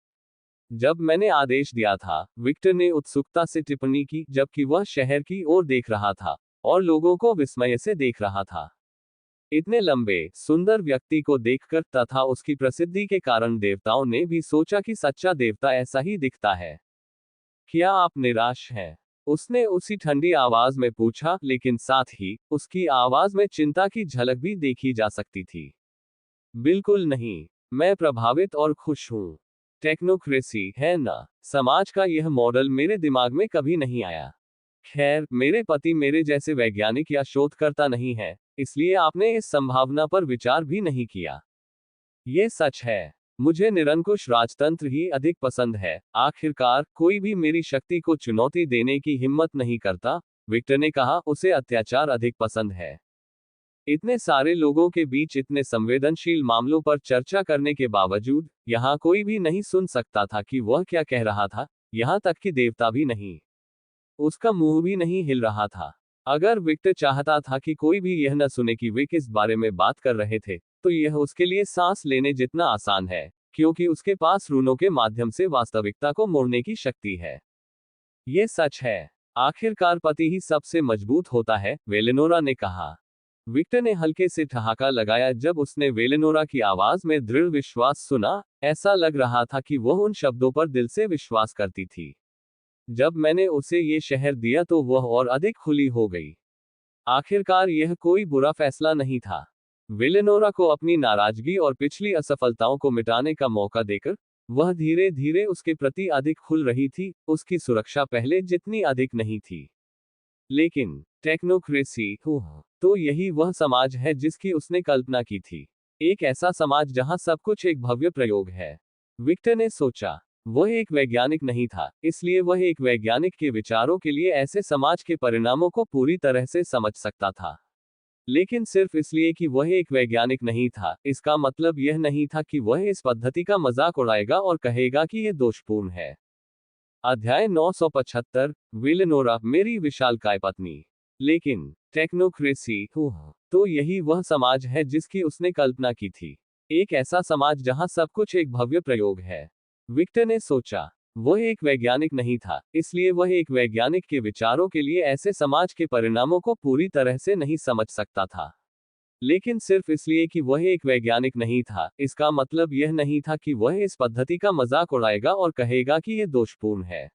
Speaker 1: जब मैंने आदेश दिया था, विक्टर ने उत्सुकता से टिप्पणी की, जबकि वह शहर की ओर देख रहा था और लोगों को विस्मय से देख रहा था। इतने लंबे, सुंदर व्यक्ति को देखकर तथा उसकी प्रसिद्धि के कारण देवताओं ने भी सोचा कि सच्चा देवता ऐसा ही दिखता है। क्या आप निराश हैं? उसने उसी ठंडी आवाज में पूछा, लेकिन साथ ही उसकी आवाज में चिंता की झलक भी देखी जा सकती थी। बिल्कुल नहीं, मैं प्रभावित और खुश हूं। टेक्नोक्रेसी, है ना? समाज का यह मॉडल मेरे दिमाग में कभी नहीं आया। खैर, मेरे पति मेरे जैसे वैज्ञानिक या शोधकर्ता नहीं है, इसलिए आपने इस संभावना पर विचार भी नहीं किया। ये सच है। मुझे निरंकुश राजतंत्र ही अधिक पसंद है। आखिरकार, कोई भी मेरी शक्ति को चुनौती देने की हिम्मत नहीं करता, विक्टर ने कहा। उसे अत्याचार अधिक पसंद है। इतने सारे लोगों के बीच इतने संवेदनशील मामलों पर चर्चा करने के बावजूद, यहाँ कोई भी नहीं सुन सकता था कि वह क्या कह रहा था, यहाँ तक कि देवता भी नहीं। उसका मुंह भी नहीं हिल रहा था। अगर विक्टर चाहता था कि कोई भी यह न सुने कि वे किस बारे में बात कर रहे थे, तो यह उसके लिए सांस लेने जितना आसान है, क्योंकि उसके पास रूनों के माध्यम से वास्तविकता को मोड़ने की शक्ति है। ये सच है। आखिरकार पति ही सबसे मजबूत होता है, वेलेनोरा ने कहा। विक्टर ने हल्के से ठहाका लगाया जब उसने वेलेनोरा की आवाज में दृढ़ विश्वास सुना। ऐसा लग रहा था कि वह उन शब्दों पर दिल से विश्वास करती थी। जब मैंने उसे ये शहर दिया तो वह और अधिक खुली हो गई। आखिरकार यह कोई बुरा फैसला नहीं था। वेलेनोरा को अपनी नाराजगी और पिछली असफलताओं को मिटाने का मौका देकर वह धीरे धीरे उसके प्रति अधिक खुल रही थी। उसकी सुरक्षा पहले जितनी अधिक नहीं थी। लेकिन टेक्नोक्रेसी तो यही वह समाज है जिसकी उसने कल्पना की थी। एक ऐसा समाज जहां सब कुछ एक भव्य प्रयोग है। विक्टर ने सोचा, वह एक वैज्ञानिक नहीं था, इसलिए वह एक वैज्ञानिक के विचारों के लिए ऐसे समाज के परिणामों को पूरी तरह से समझ सकता था। लेकिन सिर्फ इसलिए कि वह एक वैज्ञानिक नहीं था, इसका मतलब यह नहीं था कि वह इस पद्धति का मजाक उड़ाएगा और कहेगा कि यह दोषपूर्ण है। अध्याय 975 वेलेनोरा, मेरी विशालकाय पत्नी। लेकिन टेक्नोक्रेसी तो यही वह समाज है जिसकी उसने कल्पना की थी। एक ऐसा समाज जहां सब कुछ एक भव्य प्रयोग है। विक्टर ने सोचा, वह एक वैज्ञानिक नहीं था, इसलिए वह एक वैज्ञानिक के विचारों के लिए ऐसे समाज के परिणामों को पूरी तरह से नहीं समझ सकता था। लेकिन सिर्फ इसलिए कि वह एक वैज्ञानिक नहीं था, इसका मतलब यह नहीं था कि वह इस पद्धति का मजाक उड़ाएगा और कहेगा कि यह दोषपूर्ण है।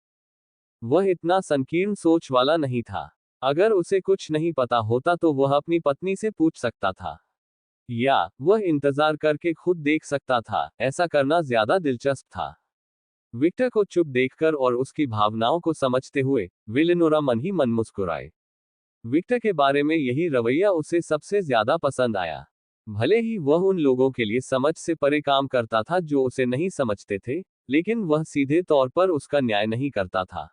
Speaker 1: वह इतना संकीर्ण सोच वाला नहीं था। अगर उसे कुछ नहीं पता होता तो वह अपनी पत्नी से पूछ सकता था, या वह इंतजार करके खुद देख सकता था। ऐसा करना ज्यादा दिलचस्प था। विक्टर को चुप देखकर और उसकी भावनाओं को समझते हुए वेलेनोरा मन ही मन मुस्कुराए। विक्टर के बारे में यही रवैया उसे सबसे ज्यादा पसंद आया। भले ही वह उन लोगों के लिए समझ से परे काम करता था जो उसे नहीं समझते थे, लेकिन वह सीधे तौर पर उसका न्याय नहीं करता था।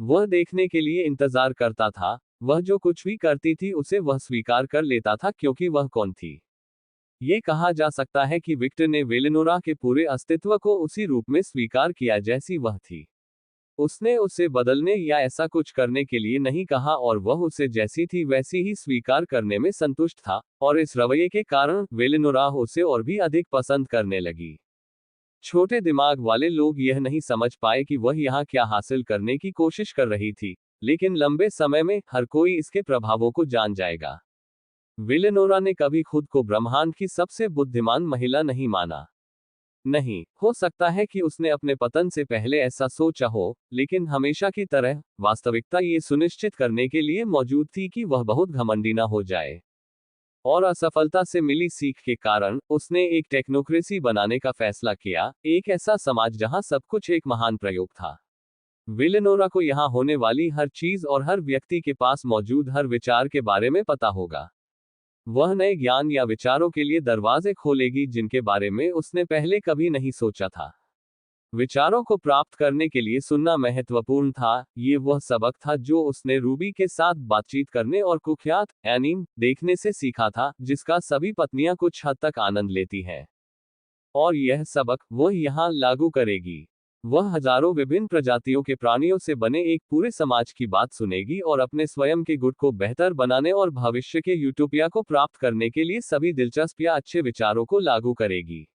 Speaker 1: वह देखने के लिए इंतजार करता था। वह जो कुछ भी करती थी उसे वह स्वीकार कर लेता था क्योंकि वह कौन थी। ये कहा जा सकता है कि विक्टर ने वेलेनोरा के पूरे अस्तित्व को उसी रूप में स्वीकार किया जैसी वह थी। उसने उसे बदलने या ऐसा कुछ करने के लिए नहीं कहा और वह उसे जैसी थी वैसी ही स्वीकार करने में संतुष्ट था, और इस रवैये के कारण वेलेनोरा उसे और भी अधिक पसंद करने लगी। छोटे दिमाग वाले लोग यह नहीं समझ पाए कि वह यहाँ क्या हासिल करने की कोशिश कर रही थी, लेकिन लंबे समय में हर कोई इसके प्रभावों को जान जाएगा। वेलेनोरा ने कभी खुद को ब्रह्मांड की सबसे बुद्धिमान महिला नहीं माना। नहीं, हो सकता है कि उसने अपने पतन से पहले ऐसा सोचा हो, लेकिन हमेशा की तरह वास्तविकता ये सुनिश्चित करने के लिए मौजूद थी कि वह बहुत घमंडी न हो जाए। और असफलता से मिली सीख के कारण उसने एक टेक्नोक्रेसी बनाने का फैसला किया, एक ऐसा समाज जहां सब कुछ एक महान प्रयोग था। वेलेनोरा को यहाँ होने वाली हर चीज और हर व्यक्ति के पास मौजूद हर विचार के बारे में पता होगा। वह नए ज्ञान या विचारों के लिए दरवाजे खोलेगी जिनके बारे में उसने पहले कभी नहीं सोचा था। विचारों को प्राप्त करने के लिए सुनना महत्वपूर्ण था। ये वह सबक था जो उसने रूबी के साथ बातचीत करने और कुख्यात एनीम देखने से सीखा था, जिसका सभी पत्नियां कुछ हद तक आनंद लेती हैं। और यह सबक वह यहाँ लागू करेगी। वह हजारों विभिन्न प्रजातियों के प्राणियों से बने एक पूरे समाज की बात सुनेगी और अपने स्वयं के गुट को बेहतर बनाने और भविष्य के यूटोपिया को प्राप्त करने के लिए सभी दिलचस्प या अच्छे विचारों को लागू करेगी।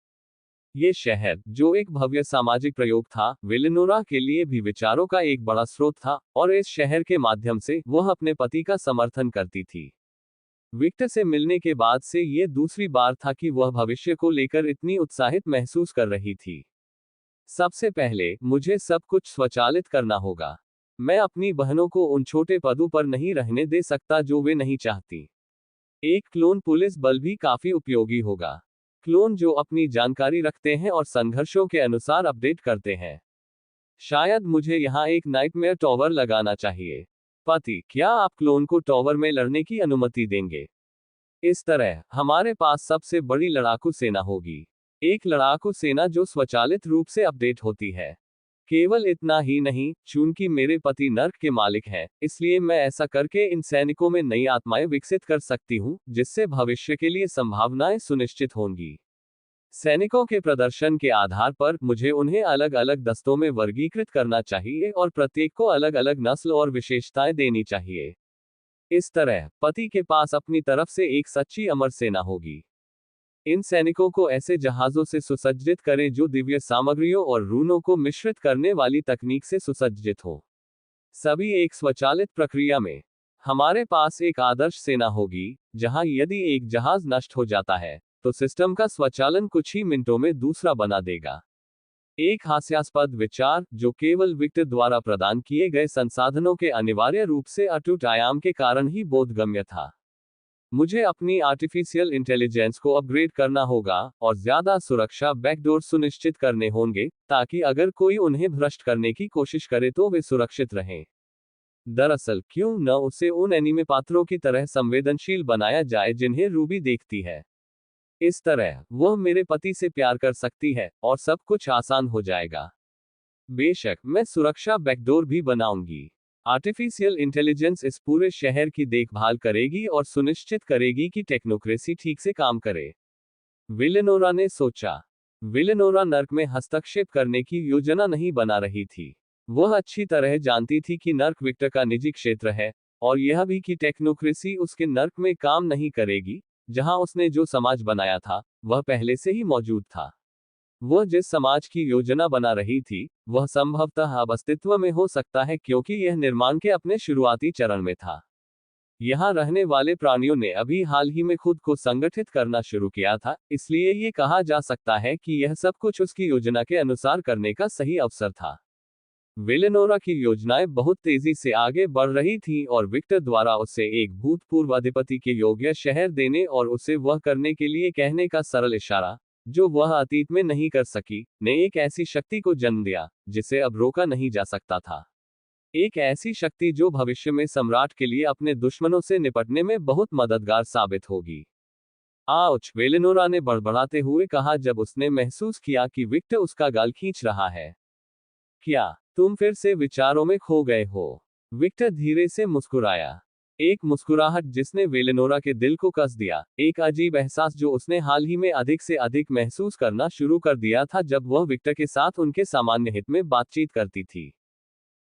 Speaker 1: ये शहर, जो एक भव्य सामाजिक प्रयोग था, वेलेनोरा के लिए भी विचारों का एक बड़ा स्रोत था, और इस शहर के माध्यम से वह अपने पति का समर्थन करती थी। विक्टर से मिलने के बाद से ये दूसरी बार था कि वह भविष्य को लेकर इतनी उत्साहित महसूस कर रही थी। सबसे पहले मुझे सब कुछ स्वचालित करना होगा। मैं अपनी बहनों को उन छोटे पदों पर नहीं रहने दे सकता जो वे नहीं चाहती। एक क्लोन पुलिस बल भी काफी उपयोगी होगा। क्लोन जो अपनी जानकारी रखते हैं और संघर्षों के अनुसार अपडेट करते हैं। शायद मुझे यहाँ एक नाइटमेयर टॉवर लगाना चाहिए। पति, क्या आप क्लोन को टॉवर में लड़ने की अनुमति देंगे? इस तरह हमारे पास सबसे बड़ी लड़ाकू सेना होगी। एक लड़ाकू सेना जो स्वचालित रूप से अपडेट होती है। केवल इतना ही नहीं, चूंकि मेरे पति नर्क के मालिक हैं, इसलिए मैं ऐसा करके इन सैनिकों में नई आत्माएं विकसित कर सकती हूं, जिससे भविष्य के लिए संभावनाएं सुनिश्चित होंगी। सैनिकों के प्रदर्शन के आधार पर मुझे उन्हें अलग अलग दस्तों में वर्गीकृत करना चाहिए और प्रत्येक को अलग अलग नस्ल और विशेषताएं देनी चाहिए। इस तरह पति के पास अपनी तरफ से एक सच्ची अमर सेना होगी। इन सैनिकों को ऐसे जहाजों से सुसज्जित करें जो दिव्य सामग्रियों और रूनों को मिश्रित करने वाली तकनीक से सुसज्जित हो। सभी एक स्वचालित प्रक्रिया में। हमारे पास एक आदर्श सेना होगी, जहां यदि एक जहाज नष्ट हो जाता है तो सिस्टम का स्वचालन कुछ ही मिनटों में दूसरा बना देगा। एक हास्यास्पद विचार जो केवल विक्टर द्वारा प्रदान किए गए संसाधनों के अनिवार्य रूप से अटूट आयाम के कारण ही बोधगम्य था। मुझे अपनी आर्टिफिशियल इंटेलिजेंस को अपग्रेड करना होगा और ज्यादा सुरक्षा बैकडोर सुनिश्चित करने होंगे ताकि अगर कोई उन्हें भ्रष्ट करने की कोशिश करे तो वे सुरक्षित रहें। दरअसल क्यों न उसे उन एनीमे पात्रों की तरह संवेदनशील बनाया जाए जिन्हें रूबी देखती है। इस तरह वह मेरे पति से प्यार कर सकती है और सब कुछ आसान हो जाएगा। बेशक मैं सुरक्षा बैकडोर भी बनाऊंगी। आर्टिफिशियल इंटेलिजेंस इस पूरे शहर की देखभाल करेगी और सुनिश्चित करेगी कि टेक्नोक्रेसी ठीक से काम करे। विलेनोरा ने सोचा। विलेनोरा नर्क में हस्तक्षेप करने की योजना नहीं बना रही थी। वह अच्छी तरह जानती थी कि नर्क विक्टर का निजी क्षेत्र है, और यह भी कि टेक्नोक्रेसी उसके नर्क में काम नहीं करेगी, जहां उसने जो समाज बनाया था वह पहले से ही मौजूद था। वह जिस समाज की योजना बना रही थी वह संभवतः अब अस्तित्व में हो सकता है क्योंकि यह निर्माण के अपने शुरुआती चरण में था। यहाँ रहने वाले प्राणियों ने अभी हाल ही में खुद को संगठित करना शुरू किया था, इसलिए ये कहा जा सकता है कि यह सब कुछ उसकी योजना के अनुसार करने का सही अवसर था। वेलेनोरा की योजनाएं बहुत तेजी से आगे बढ़ रही थीं और विक्टर द्वारा उसे एक भूतपूर्व अधिपति के योग्य शहर देने और उसे वह करने के लिए कहने का सरल इशारा, जो वह अतीत में नहीं कर सकी, ने एक ऐसी शक्ति को जन्म दिया जिसे अब रोका नहीं जा सकता था। एक ऐसी शक्ति जो भविष्य में सम्राट के लिए अपने दुश्मनों से निपटने में बहुत मददगार साबित होगी। आउच, वेलेनोरा ने बड़बड़ाते हुए कहा जब उसने महसूस किया कि विक्टर उसका गाल खींच रहा है। क्या तुम फिर से विचारों में खो गए हो? विक्टर धीरे से मुस्कुराया। एक मुस्कुराहट जिसने वेलेनोरा के दिल को कस दिया, एक अजीब एहसास जो उसने हाल ही में अधिक से अधिक महसूस करना शुरू कर दिया था जब वह विक्टर के साथ उनके सामान्य हित में बातचीत करती थी।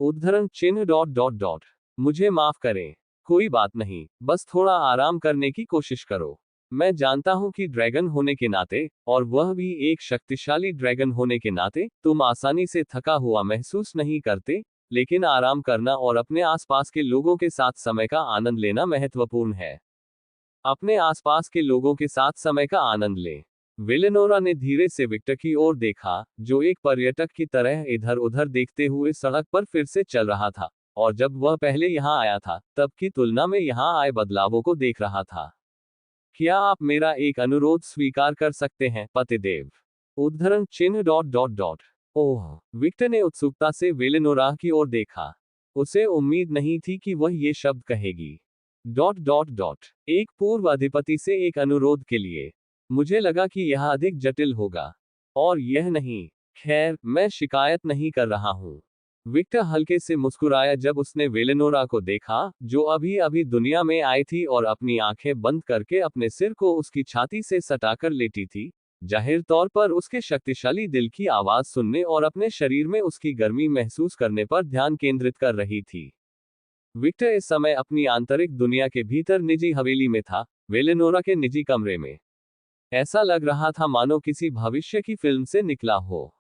Speaker 1: उद्धरण चिन्ह डॉट डॉट डॉट। मुझे माफ करें। कोई बात नहीं, बस थोड़ा आराम करने की कोशिश करो। मैं जानता हूं कि ड्रैगन होने के नाते, और वह भी एक शक्तिशाली ड्रैगन होने के नाते, तुम आसानी से थका हुआ महसूस नहीं करते, लेकिन आराम करना और अपने आसपास के लोगों के साथ समय का आनंद लेना महत्वपूर्ण है। अपने आसपास के लोगों के साथ समय का आनंद लें। वेलेनोरा ने धीरे से विक्टर की ओर देखा, जो एक पर्यटक की तरह इधर उधर देखते हुए सड़क पर फिर से चल रहा था, और जब वह पहले यहाँ आया था तब की तुलना में यहाँ आए बदलावों को देख रहा था। क्या आप मेरा एक अनुरोध स्वीकार कर सकते हैं, पतिदेव? उद्धरण चिन्ह डॉट डॉट डॉट। ओह, विक्टर ने उत्सुकता से वेलेनोरा की ओर देखा। उसे उम्मीद नहीं थी कि वह ये शब्द कहेगी। Dot dot dot. एक पूर्व अधिपति से एक अनुरोध के लिए। मुझे लगा कि यह अधिक जटिल होगा। और यह नहीं। खैर, मैं शिकायत नहीं कर रहा हूँ। विक्टर हल्के से मुस्कुराया जब उसने वेलेनोरा को देखा, जो अभी अभी दुनिया में आई थी और अपनी आंखें बंद करके अपने सिर को उसकी छाती से सटाकर लेटी थी, जाहिर तौर पर उसके शक्तिशाली दिल की आवाज सुनने और अपने शरीर में उसकी गर्मी महसूस करने पर ध्यान केंद्रित कर रही थी। विक्टर इस समय अपनी आंतरिक दुनिया के भीतर निजी हवेली में था, वेलेनोरा के निजी कमरे में। ऐसा लग रहा था मानो किसी भविष्य की फिल्म से निकला हो।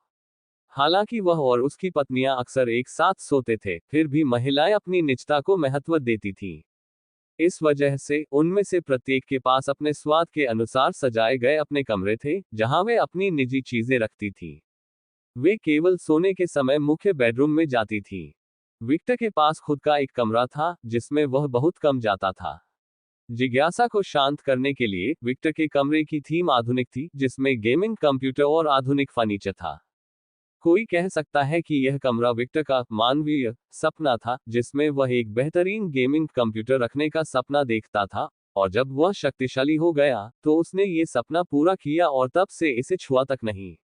Speaker 1: हालांकि वह और उसकी पत्नियां अक्सर एक साथ सोते थे, फिर भी महिलाएं अपनी निजता को महत्व देती थीं। इस वजह से उनमें से प्रत्येक के पास अपने स्वाद के अनुसार सजाए गए अपने कमरे थे, जहां वे अपनी निजी चीजें रखती थीं। वे केवल सोने के समय मुख्य बेडरूम में जाती थीं। विक्टर के पास खुद का एक कमरा था, जिसमें वह बहुत कम जाता था। जिज्ञासा को शांत करने के लिए विक्टर के कमरे की थीम आधुनिक थी, जिसमें गेमिंग कंप्यूटर और आधुनिक फर्नीचर था। कोई कह सकता है कि यह कमरा विक्टर का मानवीय सपना था, जिसमें वह एक बेहतरीन गेमिंग कंप्यूटर रखने का सपना देखता था, और जब वह शक्तिशाली हो गया तो उसने ये सपना पूरा किया और तब से इसे छुआ तक नहीं।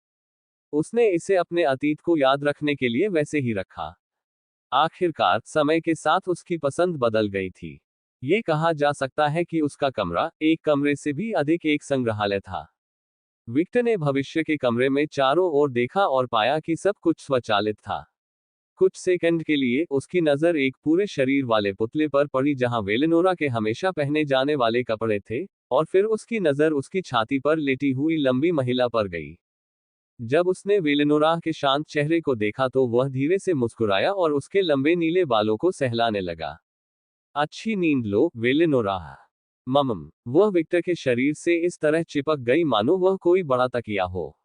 Speaker 1: उसने इसे अपने अतीत को याद रखने के लिए वैसे ही रखा। आखिरकार समय के साथ उसकी पसंद बदल गई थी। ये कहा जा सकता है कि उसका कमरा एक कमरे से भी अधिक एक संग्रहालय था। विक्टर ने भविष्य के कमरे में चारों ओर देखा और पाया कि सब कुछ स्वचालित था। कुछ सेकंड के लिए उसकी नजर एक पूरे शरीर वाले पुतले पर पड़ी जहां वेलेनोरा के हमेशा पहने जाने वाले कपड़े थे, और फिर उसकी नजर उसकी छाती पर लेटी हुई लंबी महिला पर गई। जब उसने वेलेनोरा के शांत चेहरे को देखा तो वह धीरे से मुस्कुराया और उसके लंबे नीले बालों को सहलाने लगा। अच्छी नींद लो, वेलेनोरा। ममम, वह विक्टर के शरीर से इस तरह चिपक गई मानो वह कोई बड़ा तकिया हो।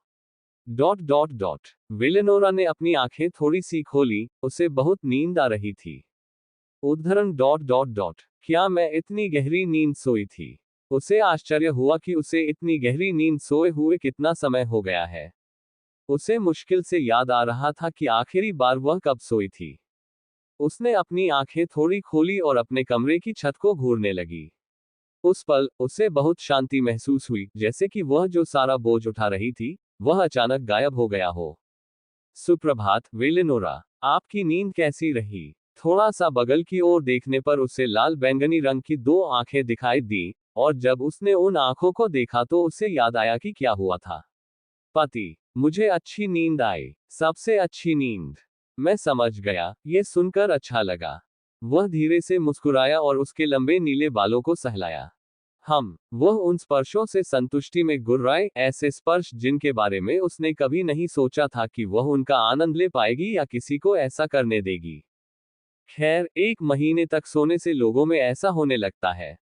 Speaker 1: Dot dot dot. वेलेनोरा ने अपनी आंखें थोड़ी सी खोली, उसे बहुत नींद आ रही थी। उद्धरण डॉट डॉट डॉट। क्या मैं इतनी गहरी नींद सोई थी? उसे आश्चर्य हुआ कि उसे इतनी गहरी नींद सोए हुए कितना समय हो गया है। उसे मुश्किल से याद आ रहा था कि आखिरी बार वह कब सोई थी। उसने अपनी आंखें थोड़ी खोली और अपने कमरे की छत को घूरने लगी। उस पल उसे बहुत शांति महसूस हुई, जैसे कि वह जो सारा बोझ उठा रही थी, वह अचानक गायब हो गया हो। सुप्रभात वेलेनोरा, आपकी नींद कैसी रही? थोड़ा सा बगल की ओर देखने पर उसे लाल बैंगनी रंग की दो आंखें दिखाई दी, और जब उसने उन आंखों को देखा तो उसे याद आया कि क्या हुआ था। पति, मुझे अच्छी नींद आई, सबसे अच्छी नींद। मैं समझ गया, ये सुनकर अच्छा लगा। वह धीरे से मुस्कुराया और उसके लंबे नीले बालों को सहलाया। वह उन स्पर्शों से संतुष्टि में गुर्राए, ऐसे स्पर्श जिनके बारे में उसने कभी नहीं सोचा था कि वह उनका आनंद ले पाएगी या किसी को ऐसा करने देगी। खैर, 1 महीने तक सोने से लोगों में ऐसा होने लगता है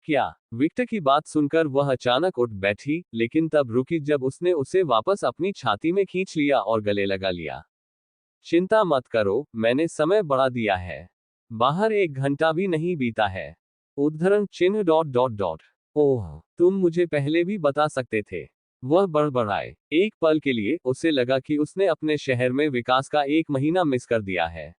Speaker 1: क्या? विक्टर की बात सुनकर वह अचानक उठ बैठी, लेकिन तब रुकी जब उसने उसे वापस अपनी छाती में खींच लिया और गले लगा लिया। चिंता मत करो, मैंने समय बढ़ा दिया है। बाहर 1 घंटा भी नहीं बीता है। उद्धरण चिन्ह डॉट डॉट डॉट। ओह, तुम मुझे पहले भी बता सकते थे। वह बड़बड़ाए। एक पल के लिए उसे लगा कि उसने अपने शहर में विकास का 1 महीना मिस कर दिया है।